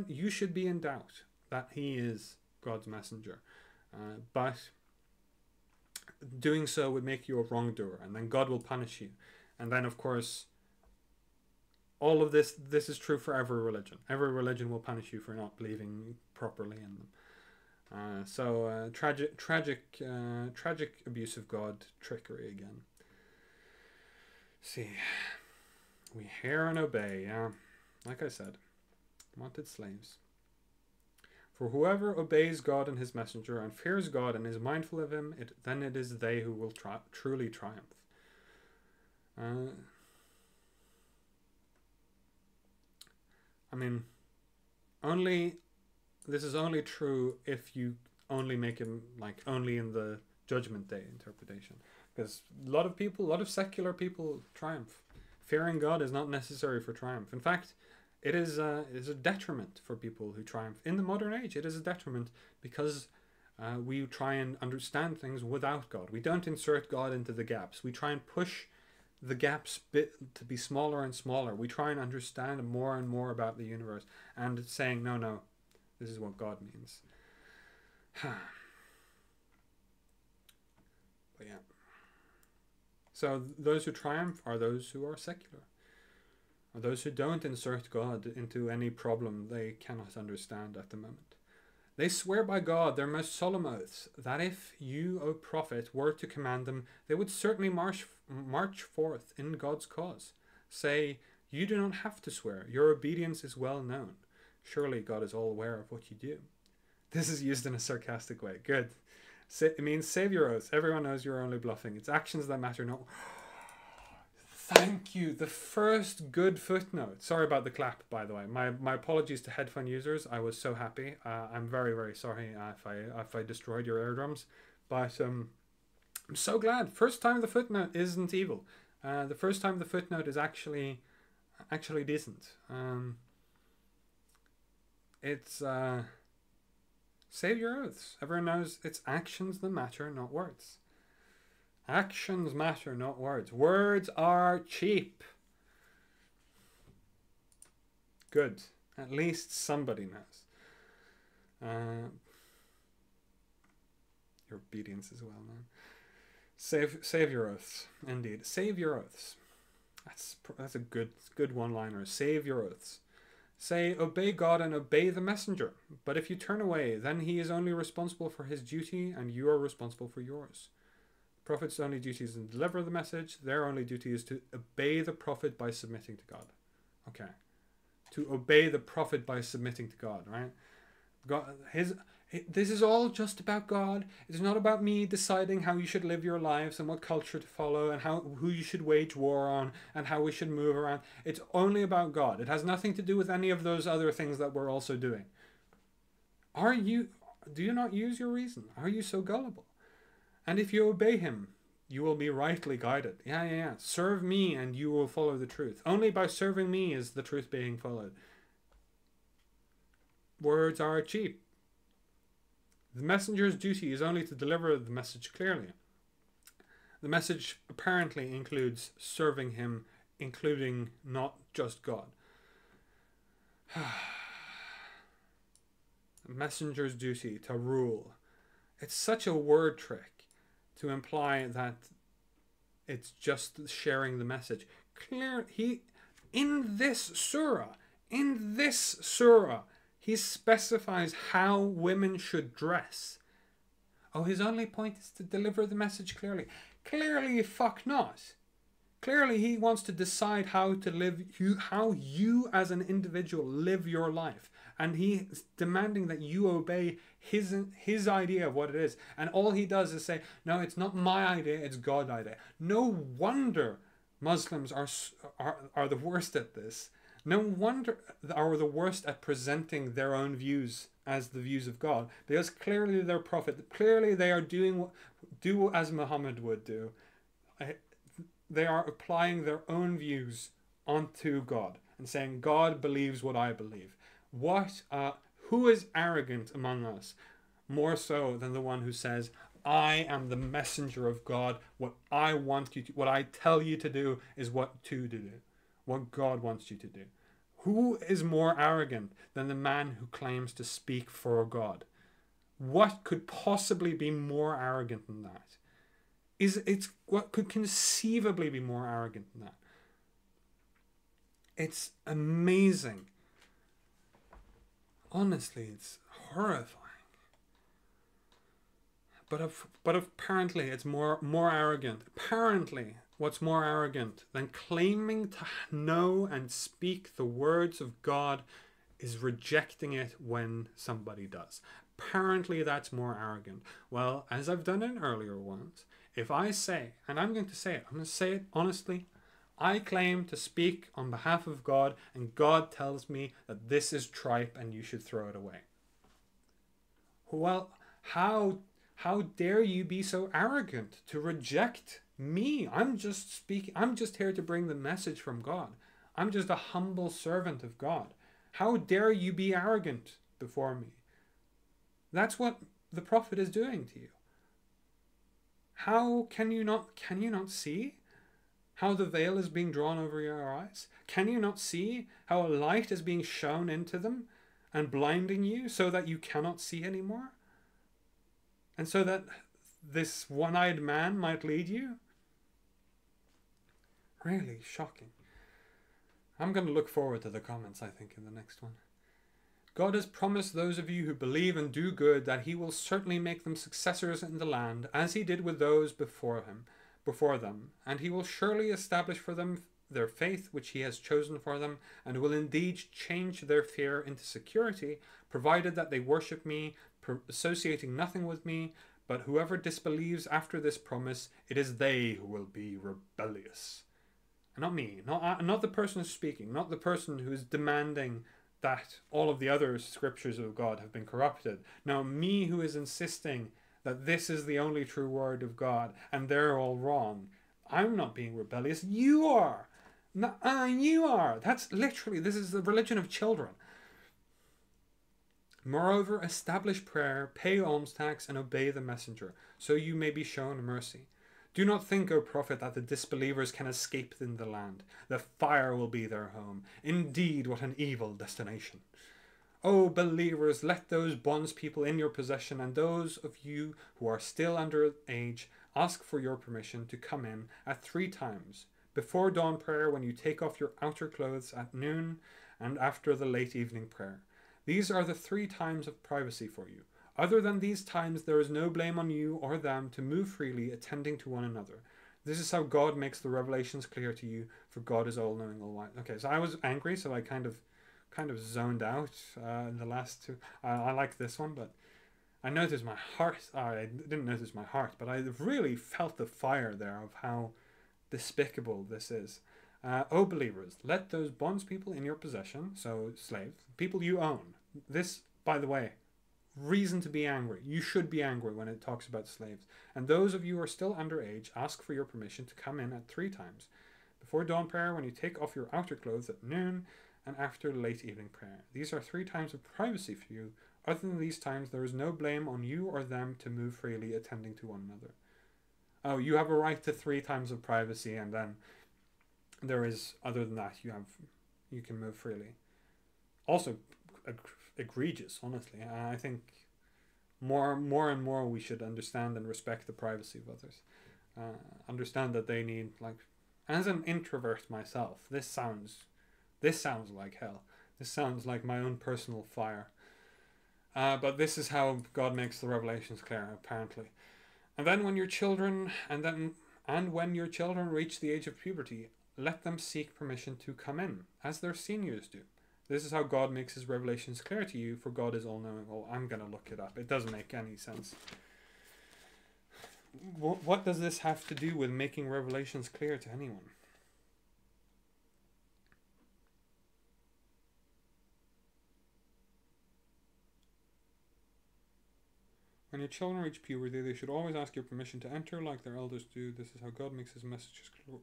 You should be in doubt that he is God's messenger, but doing so would make you a wrongdoer, and then God will punish you. And then, of course, all of this is true for every religion. Every religion will punish you for not believing properly in them. Tragic abuse of God, trickery again. See, we hear and obey, yeah. Like I said, wanted slaves. For whoever obeys God and his messenger and fears God and is mindful of him, then it is they who will truly triumph. I mean, this is only true if you only make him like only in the Judgment Day interpretation. Because a lot of secular people triumph. Fearing God is not necessary for triumph. In fact, it is a detriment for people who triumph. In the modern age, it is a detriment because we try and understand things without God. We don't insert God into the gaps. We try and push the gaps to be smaller and smaller. We try and understand more and more about the universe, and it's saying, no, this is what God means. But yeah. So those who triumph are those who are secular, are those who don't insert God into any problem they cannot understand at the moment. They swear by God their most solemn oaths that if you, O prophet, were to command them, they would certainly march forth in God's cause. Say, you do not have to swear. Your obedience is well known. Surely God is all aware of what you do. This is used in a sarcastic way. Good. It means save your oaths. Everyone knows you're only bluffing. It's actions that matter, not... Thank you. The first good footnote. Sorry about the clap, by the way. My apologies to headphone users. I was so happy. I'm very, very sorry if I destroyed your eardrums. But I'm so glad. First time the footnote isn't evil. The first time the footnote is actually decent. It's save your oaths. Everyone knows it's actions that matter, not words. Actions matter, not words. Words are cheap. Good. At least somebody knows. Your obedience is well known. Save your oaths. Indeed. Save your oaths. That's a good one-liner. Save your oaths. Say, obey God and obey the messenger. But if you turn away, then he is only responsible for his duty and you are responsible for yours. The prophet's only duty is to deliver the message. Their only duty is to obey the prophet by submitting to God. Okay. To obey the prophet by submitting to God, right? This is all just about God. It's not about me deciding how you should live your lives and what culture to follow and who you should wage war on and how we should move around. It's only about God. It has nothing to do with any of those other things that we're also doing. Do you not use your reason? Are you so gullible? And if you obey him, you will be rightly guided. Yeah. Serve me and you will follow the truth. Only by serving me is the truth being followed. Words are cheap. The messenger's duty is only to deliver the message clearly. The message apparently includes serving him, including not just God. The messenger's duty to rule. It's such a word trick to imply that it's just sharing the message. clear. In this surah, he specifies how women should dress. Oh, his only point is to deliver the message clearly. Clearly, fuck not. Clearly, he wants to decide how to live, how you as an individual live your life. And he's demanding that you obey his idea of what it is. And all he does is say, no, it's not my idea, it's God's idea. No wonder Muslims are the worst at this. No wonder are the worst at presenting their own views as the views of God. Because clearly they're prophet. Clearly they are do as Muhammad would do. They are applying their own views onto God and saying, God believes what I believe. Who is arrogant among us more so than the one who says, I am the messenger of God. What I tell you to do is what to do. What God wants you to do. Who is more arrogant than the man who claims to speak for God? What could possibly be more arrogant than that? What could conceivably be more arrogant than that? It's amazing. Honestly, it's horrifying. But apparently it's more arrogant. Apparently, what's more arrogant than claiming to know and speak the words of God is rejecting it when somebody does. Apparently that's more arrogant. Well, as I've done in earlier ones, if I say, and I'm going to say it honestly, I claim to speak on behalf of God, and God tells me that this is tripe and you should throw it away. Well, how dare you be so arrogant to reject me? I'm just here to bring the message from God. I'm just a humble servant of God. How dare you be arrogant before me? That's what the prophet is doing to you. How can you not see how the veil is being drawn over your eyes? Can you not see how a light is being shown into them and blinding you so that you cannot see anymore? And so that this one-eyed man might lead you? Really shocking. I'm going to look forward to the comments, I think, in the next one. God has promised those of you who believe and do good that he will certainly make them successors in the land, as he did with those before them, and he will surely establish for them their faith which he has chosen for them, and will indeed change their fear into security, provided that they worship me, associating nothing with me. But whoever disbelieves after this promise, it is they who will be rebellious. And not me, not the person who's speaking, not the person who is demanding that all of the other scriptures of God have been corrupted. No, me who is insisting that this is the only true word of God and they're all wrong. I'm not being rebellious. You are. You are. That's literally, this is the religion of children. Moreover, establish prayer, pay alms tax, and obey the messenger, so you may be shown mercy. Do not think, O prophet, that the disbelievers can escape in the land. The fire will be their home. Indeed, what an evil destination. O believers, let those bondspeople in your possession and those of you who are still under age ask for your permission to come in at 3 times, before dawn prayer, when you take off your outer clothes, at noon, and after the late evening prayer. These are the 3 times of privacy for you. Other than these times, there is no blame on you or them to move freely, attending to one another. This is how God makes the revelations clear to you, for God is all-knowing, all-wise. Okay, so I was angry, so I kind of zoned out in the last 2. I like this one, but I noticed my heart. I didn't notice my heart, but I really felt the fire there of how despicable this is. O believers, let those bondspeople in your possession, so slaves, people you own. This, by the way, reason to be angry. You should be angry when it talks about slaves. And those of you who are still underage, ask for your permission to come in at 3 times. Before dawn prayer, when you take off your outer clothes at noon, and after late evening prayer. These are 3 times of privacy for you. Other than these times, there is no blame on you or them to move freely, attending to one another. Oh, you have a right to 3 times of privacy, and then there is, other than that, you can move freely. Also, egregious, honestly. I think more and more we should understand and respect the privacy of others. Understand that they need, As an introvert myself, this sounds like hell. This sounds like my own personal fire. But this is how God makes the revelations clear, apparently. And then when your children reach the age of puberty, let them seek permission to come in, as their seniors do. This is how God makes his revelations clear to you, for God is all-knowing. Oh, I'm going to look it up. It doesn't make any sense. What does this have to do with making revelations clear to anyone? When your children reach puberty, they should always ask your permission to enter like their elders do. This is how God makes his messages clear.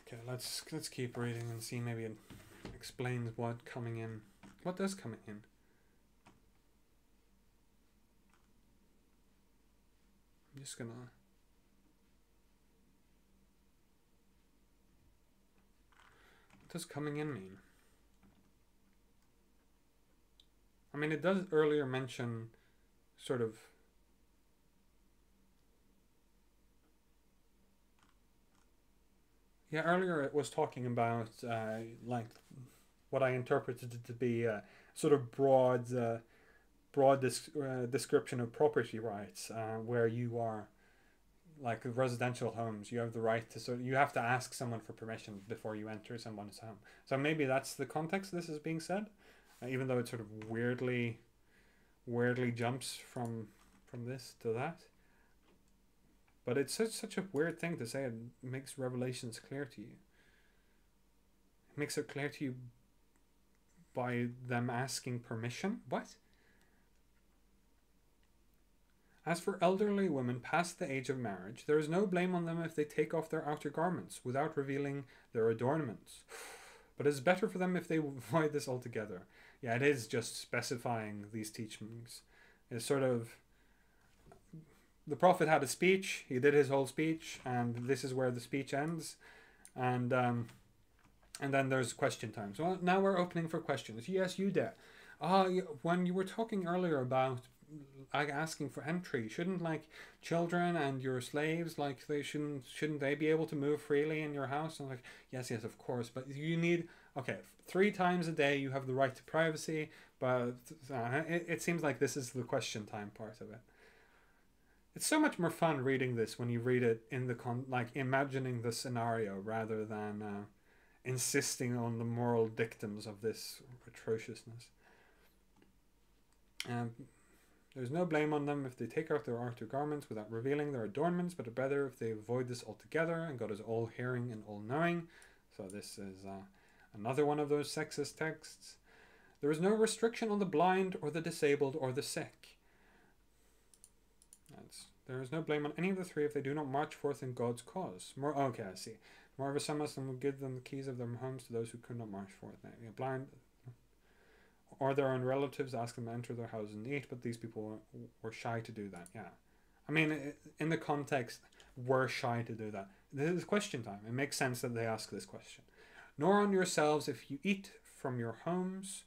Okay, let's keep reading and see, maybe it explains what coming in. What does coming in? I'm just gonna. What does coming in mean? I mean, it does earlier mention sort of. Yeah, earlier it was talking about like what I interpreted it to be a sort of broad description of property rights, where you are like residential homes. You have the right to you have to ask someone for permission before you enter someone's home. So maybe that's the context this is being said, even though it sort of weirdly jumps from this to that. But it's such a weird thing to say. It makes revelations clear to you. It makes it clear to you by them asking permission? What? As for elderly women past the age of marriage, there is no blame on them if they take off their outer garments without revealing their adornments. But it is better for them if they avoid this altogether. Yeah, it is just specifying these teachings. It's sort of... The Prophet had a speech, he did his whole speech, and this is where the speech ends. And then there's question time. So now we're opening for questions. Yes, you did. When you were talking earlier about like asking for entry, shouldn't like children and your slaves, like they shouldn't they be able to move freely in your house? And like, yes, of course, but you need, okay, 3 times a day you have the right to privacy, but it seems like this is the question time part of it. It's so much more fun reading this when you read it in the like imagining the scenario rather than insisting on the moral dictums of this atrociousness. There's no blame on them if they take out their outer garments without revealing their adornments, but better if they avoid this altogether, and God is all-hearing and all-knowing. So this is another one of those sexist texts. There is no restriction on the blind or the disabled or the sick. There is no blame on any of the 3 if they do not march forth in God's cause. Okay, I see. Moreover, some Muslims will give them the keys of their homes to those who could not march forth. Blind or their own relatives ask them to enter their houses and eat, but these people were shy to do that. Yeah. I mean, in the context, were shy to do that. This is question time. It makes sense that they ask this question. Nor on yourselves if you eat from your homes,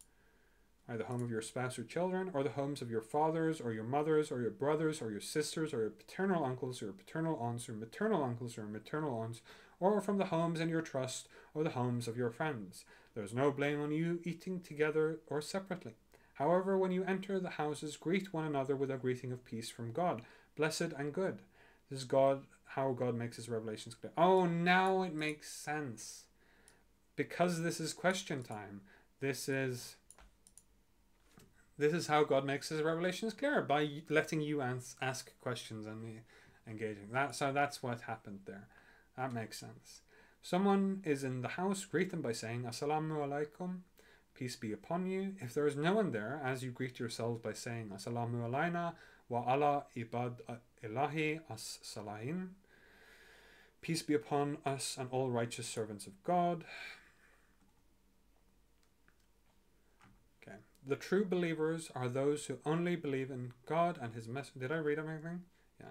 or the home of your spouse or children, or the homes of your fathers, or your mothers, or your brothers, or your sisters, or your paternal uncles, or your paternal aunts, or maternal uncles, or maternal aunts, or from the homes in your trust, or the homes of your friends. There is no blame on you eating together or separately. However, when you enter the houses, greet one another with a greeting of peace from God, blessed and good. This is how God makes his revelations clear. Oh, now it makes sense. Because this is question time. This is how God makes his revelations clear, by letting you ask questions and engaging. So that's what happened there. That makes sense. Someone is in the house, greet them by saying, Assalamu alaikum, peace be upon you. If there is no one there, as you greet yourselves by saying, Assalamu alayna wa ala ibad ilahi as-salahin, peace be upon us and all righteous servants of God. The true believers are those who only believe in God and his message. Did I read everything? Yeah.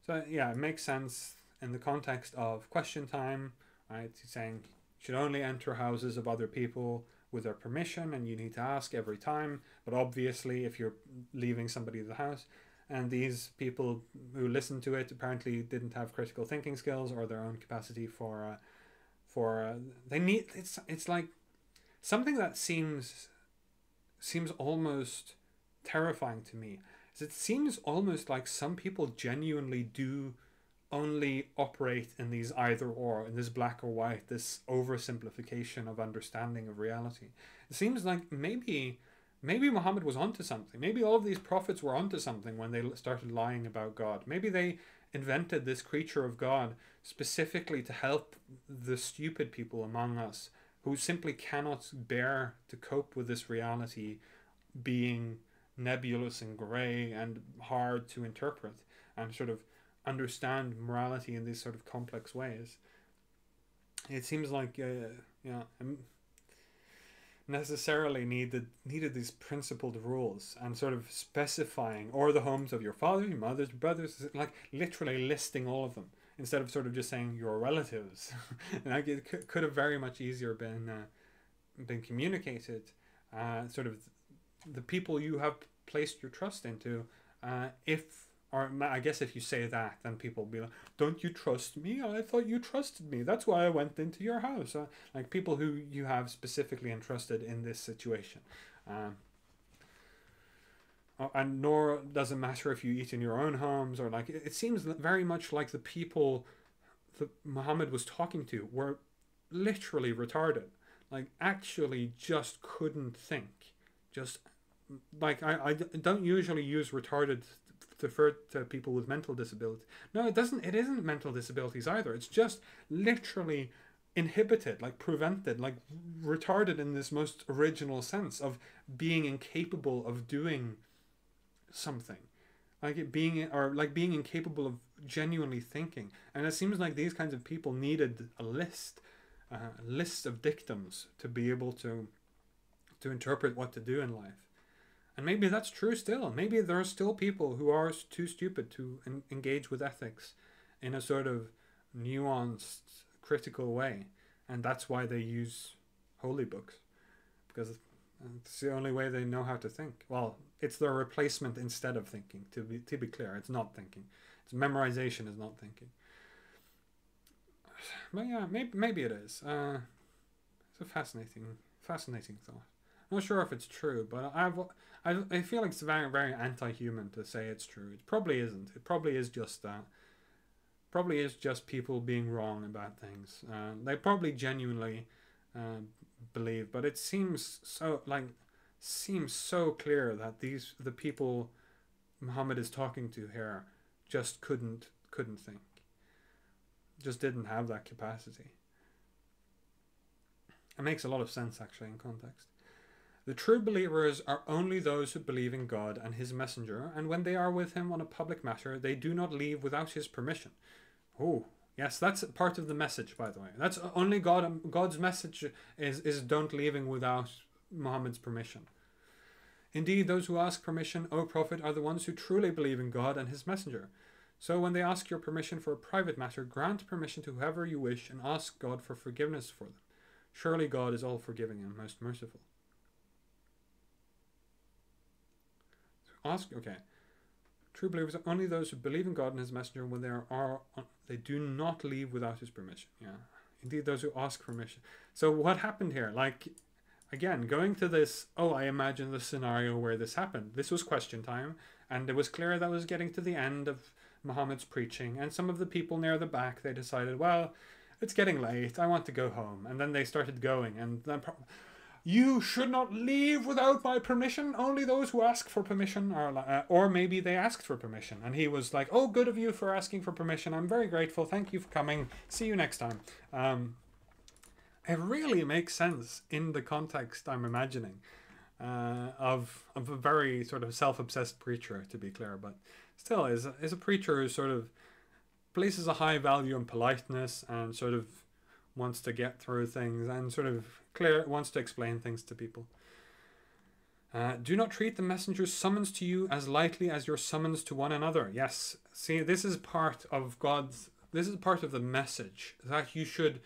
So yeah, it makes sense in the context of question time, right? He's saying, should only enter houses of other people with their permission, and you need to ask every time. But obviously, if you're leaving somebody the house, and these people who listened to it apparently didn't have critical thinking skills or their own capacity they need, it's like something that seems almost terrifying to me. Is it seems almost like some people genuinely do only operate in these either or, in this black or white, this oversimplification of understanding of reality. It seems like maybe Muhammad was onto something. Maybe all of these prophets were onto something when they started lying about God. Maybe they invented this creature of God specifically to help the stupid people among us who simply cannot bear to cope with this reality being nebulous and grey and hard to interpret and sort of understand morality in these sort of complex ways. It seems like necessarily needed these principled rules and sort of specifying, or the homes of your father, your mothers, your brothers, like literally listing all of them instead of sort of just saying your relatives. Like it could have very much easier been communicated. Sort of the people you have placed your trust into. Or I guess if you say that, then people will be like, don't you trust me? I thought you trusted me. That's why I went into your house. Like people who you have specifically entrusted in this situation. And nor does it matter if you eat in your own homes, or like, it seems very much like the people that Muhammad was talking to were literally retarded. Like actually just couldn't think. Just like, I don't usually use retarded to refer to people with mental disability. No, it isn't mental disabilities either. It's just literally inhibited, like prevented, like retarded in this most original sense of being incapable of doing something. Like it being incapable of genuinely thinking. And it seems like these kinds of people needed a list of dictums to be able to interpret what to do in life. And maybe that's true still. Maybe there are still people who are too stupid to engage with ethics in a sort of nuanced, critical way. And that's why they use holy books. Because it's the only way they know how to think. Well, it's their replacement instead of thinking, to be clear. It's not thinking. It's memorization is not thinking. But yeah, maybe it is. It's a fascinating thought. I'm not sure if it's true, but I feel like it's very, very anti-human to say it's true. It probably isn't. It probably is just that. Probably is just people being wrong about things. They probably genuinely believe, but it seems so clear that the people Muhammad is talking to here just couldn't think. Just didn't have that capacity. It makes a lot of sense actually in context. The true believers are only those who believe in God and his messenger, and when they are with him on a public matter, they do not leave without his permission. Oh, yes, that's part of the message, by the way. That's only God's message is don't leaving without Muhammad's permission. Indeed, those who ask permission, O Prophet, are the ones who truly believe in God and his messenger. So when they ask your permission for a private matter, grant permission to whoever you wish and ask God for forgiveness for them. Surely God is all forgiving and most merciful. Okay. True believers are only those who believe in God and his messenger when they do not leave without his permission. Yeah. Indeed, those who ask permission. So what happened here? Like, again, going to this, I imagine the scenario where this happened. This was question time, and it was clear that was getting to the end of Muhammad's preaching, and some of the people near the back, they decided, well, it's getting late, I want to go home. And then they started going, and then you should not leave without my permission. Only those who ask for permission are, or maybe they asked for permission. And he was like, oh, good of you for asking for permission. I'm very grateful. Thank you for coming. See you next time. It really makes sense in the context I'm imagining of a very sort of self-obsessed preacher, to be clear. But still is a preacher who sort of places a high value on politeness and sort of wants to get through things and sort of wants to explain things to people. Do not treat the messenger's summons to you as lightly as your summons to one another. Yes, see, this is part of the message, that you should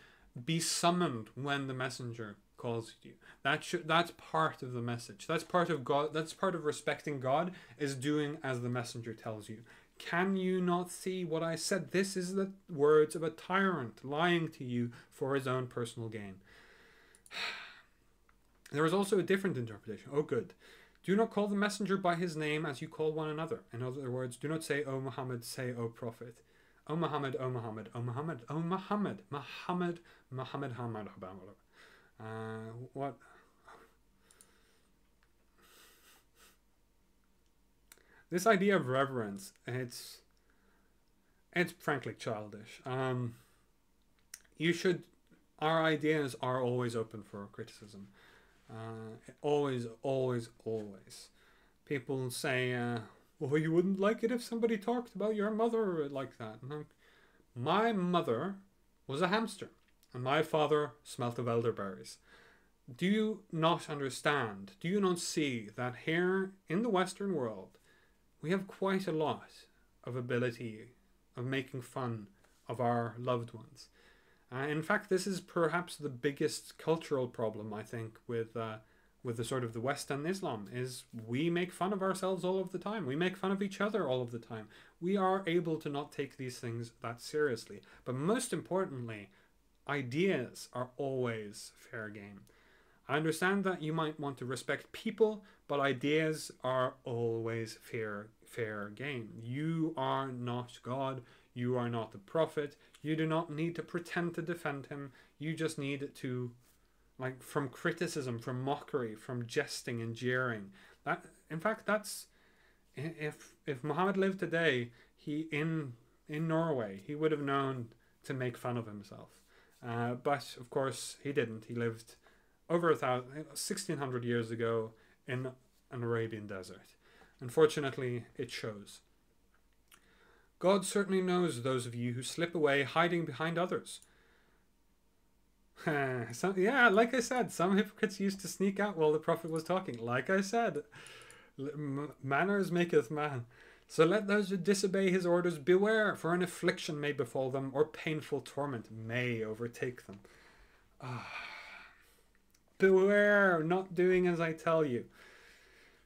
be summoned when the messenger calls you. That's part of the message. That's part of God. That's part of respecting God, is doing as the messenger tells you. Can you not see what I said? This is the words of a tyrant lying to you for his own personal gain. There is also a different interpretation. Oh, good. Do not call the messenger by his name as you call one another. In other words, do not say, O Muhammad, say, O Prophet. O Muhammad, O Muhammad, O Muhammad, O Muhammad, Muhammad, Muhammad, Muhammad. What? This idea of reverence, it's frankly childish. Our ideas are always open for criticism. Always, always, always. People say, well, you wouldn't like it if somebody talked about your mother like that. And my mother was a hamster, and my father smelt of elderberries. Do you not understand? Do you not see that here in the Western world, we have quite a lot of ability of making fun of our loved ones? In fact, this is perhaps the biggest cultural problem, I think, with the sort of the West and Islam, is we make fun of ourselves all of the time. We make fun of each other all of the time. We are able to not take these things that seriously. But most importantly, ideas are always fair game. I understand that you might want to respect people, but ideas are always fair game. You are not God. You are not the prophet. You do not need to pretend to defend him. You just need to, like, from criticism, from mockery, from jesting and jeering. That, in fact, that's, if Muhammad lived today, he in Norway, he would have known to make fun of himself. But of course he didn't. He lived over 1,600 years ago in an Arabian desert. Unfortunately, it shows. God certainly knows those of you who slip away hiding behind others. Yeah, like I said, some hypocrites used to sneak out while the Prophet was talking. Like I said, manners maketh man. So let those who disobey his orders beware, for an affliction may befall them, or painful torment may overtake them. Beware, not doing as I tell you.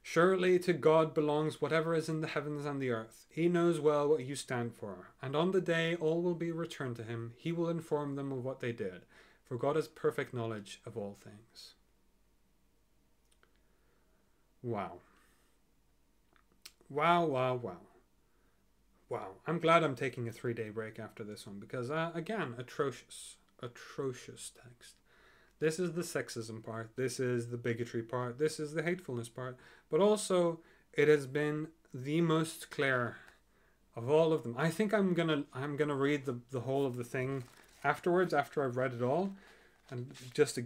Surely to God belongs whatever is in the heavens and the earth. He knows well what you stand for, and on the day all will be returned to him. He will inform them of what they did, for God has perfect knowledge of all things. Wow. Wow, wow, wow. Wow. I'm glad I'm taking a 3-day break after this one, because, again, atrocious text. This is the sexism part, this is the bigotry part, this is the hatefulness part, but also it has been the most clear of all of them. I think I'm gonna read the whole of the thing afterwards, after I've read it all, and just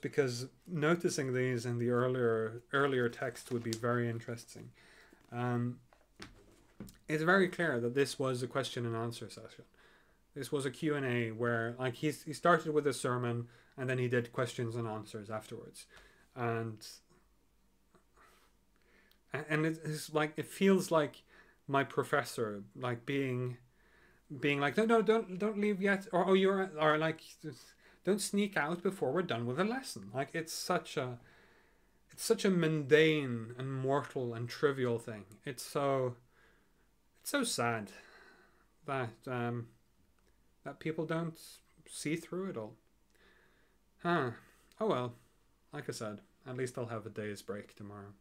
because noticing these in the earlier text would be very interesting. It's very clear that this was a question and answer session. This was a Q&A where, like, he started with a sermon, and then he did questions and answers afterwards, and it's like, it feels like my professor, like being like, no, don't leave yet, or like, don't sneak out before we're done with the lesson. Like, it's such a mundane and mortal and trivial thing. It's so sad that that people don't see through it all. Oh well, like I said, at least I'll have a day's break tomorrow.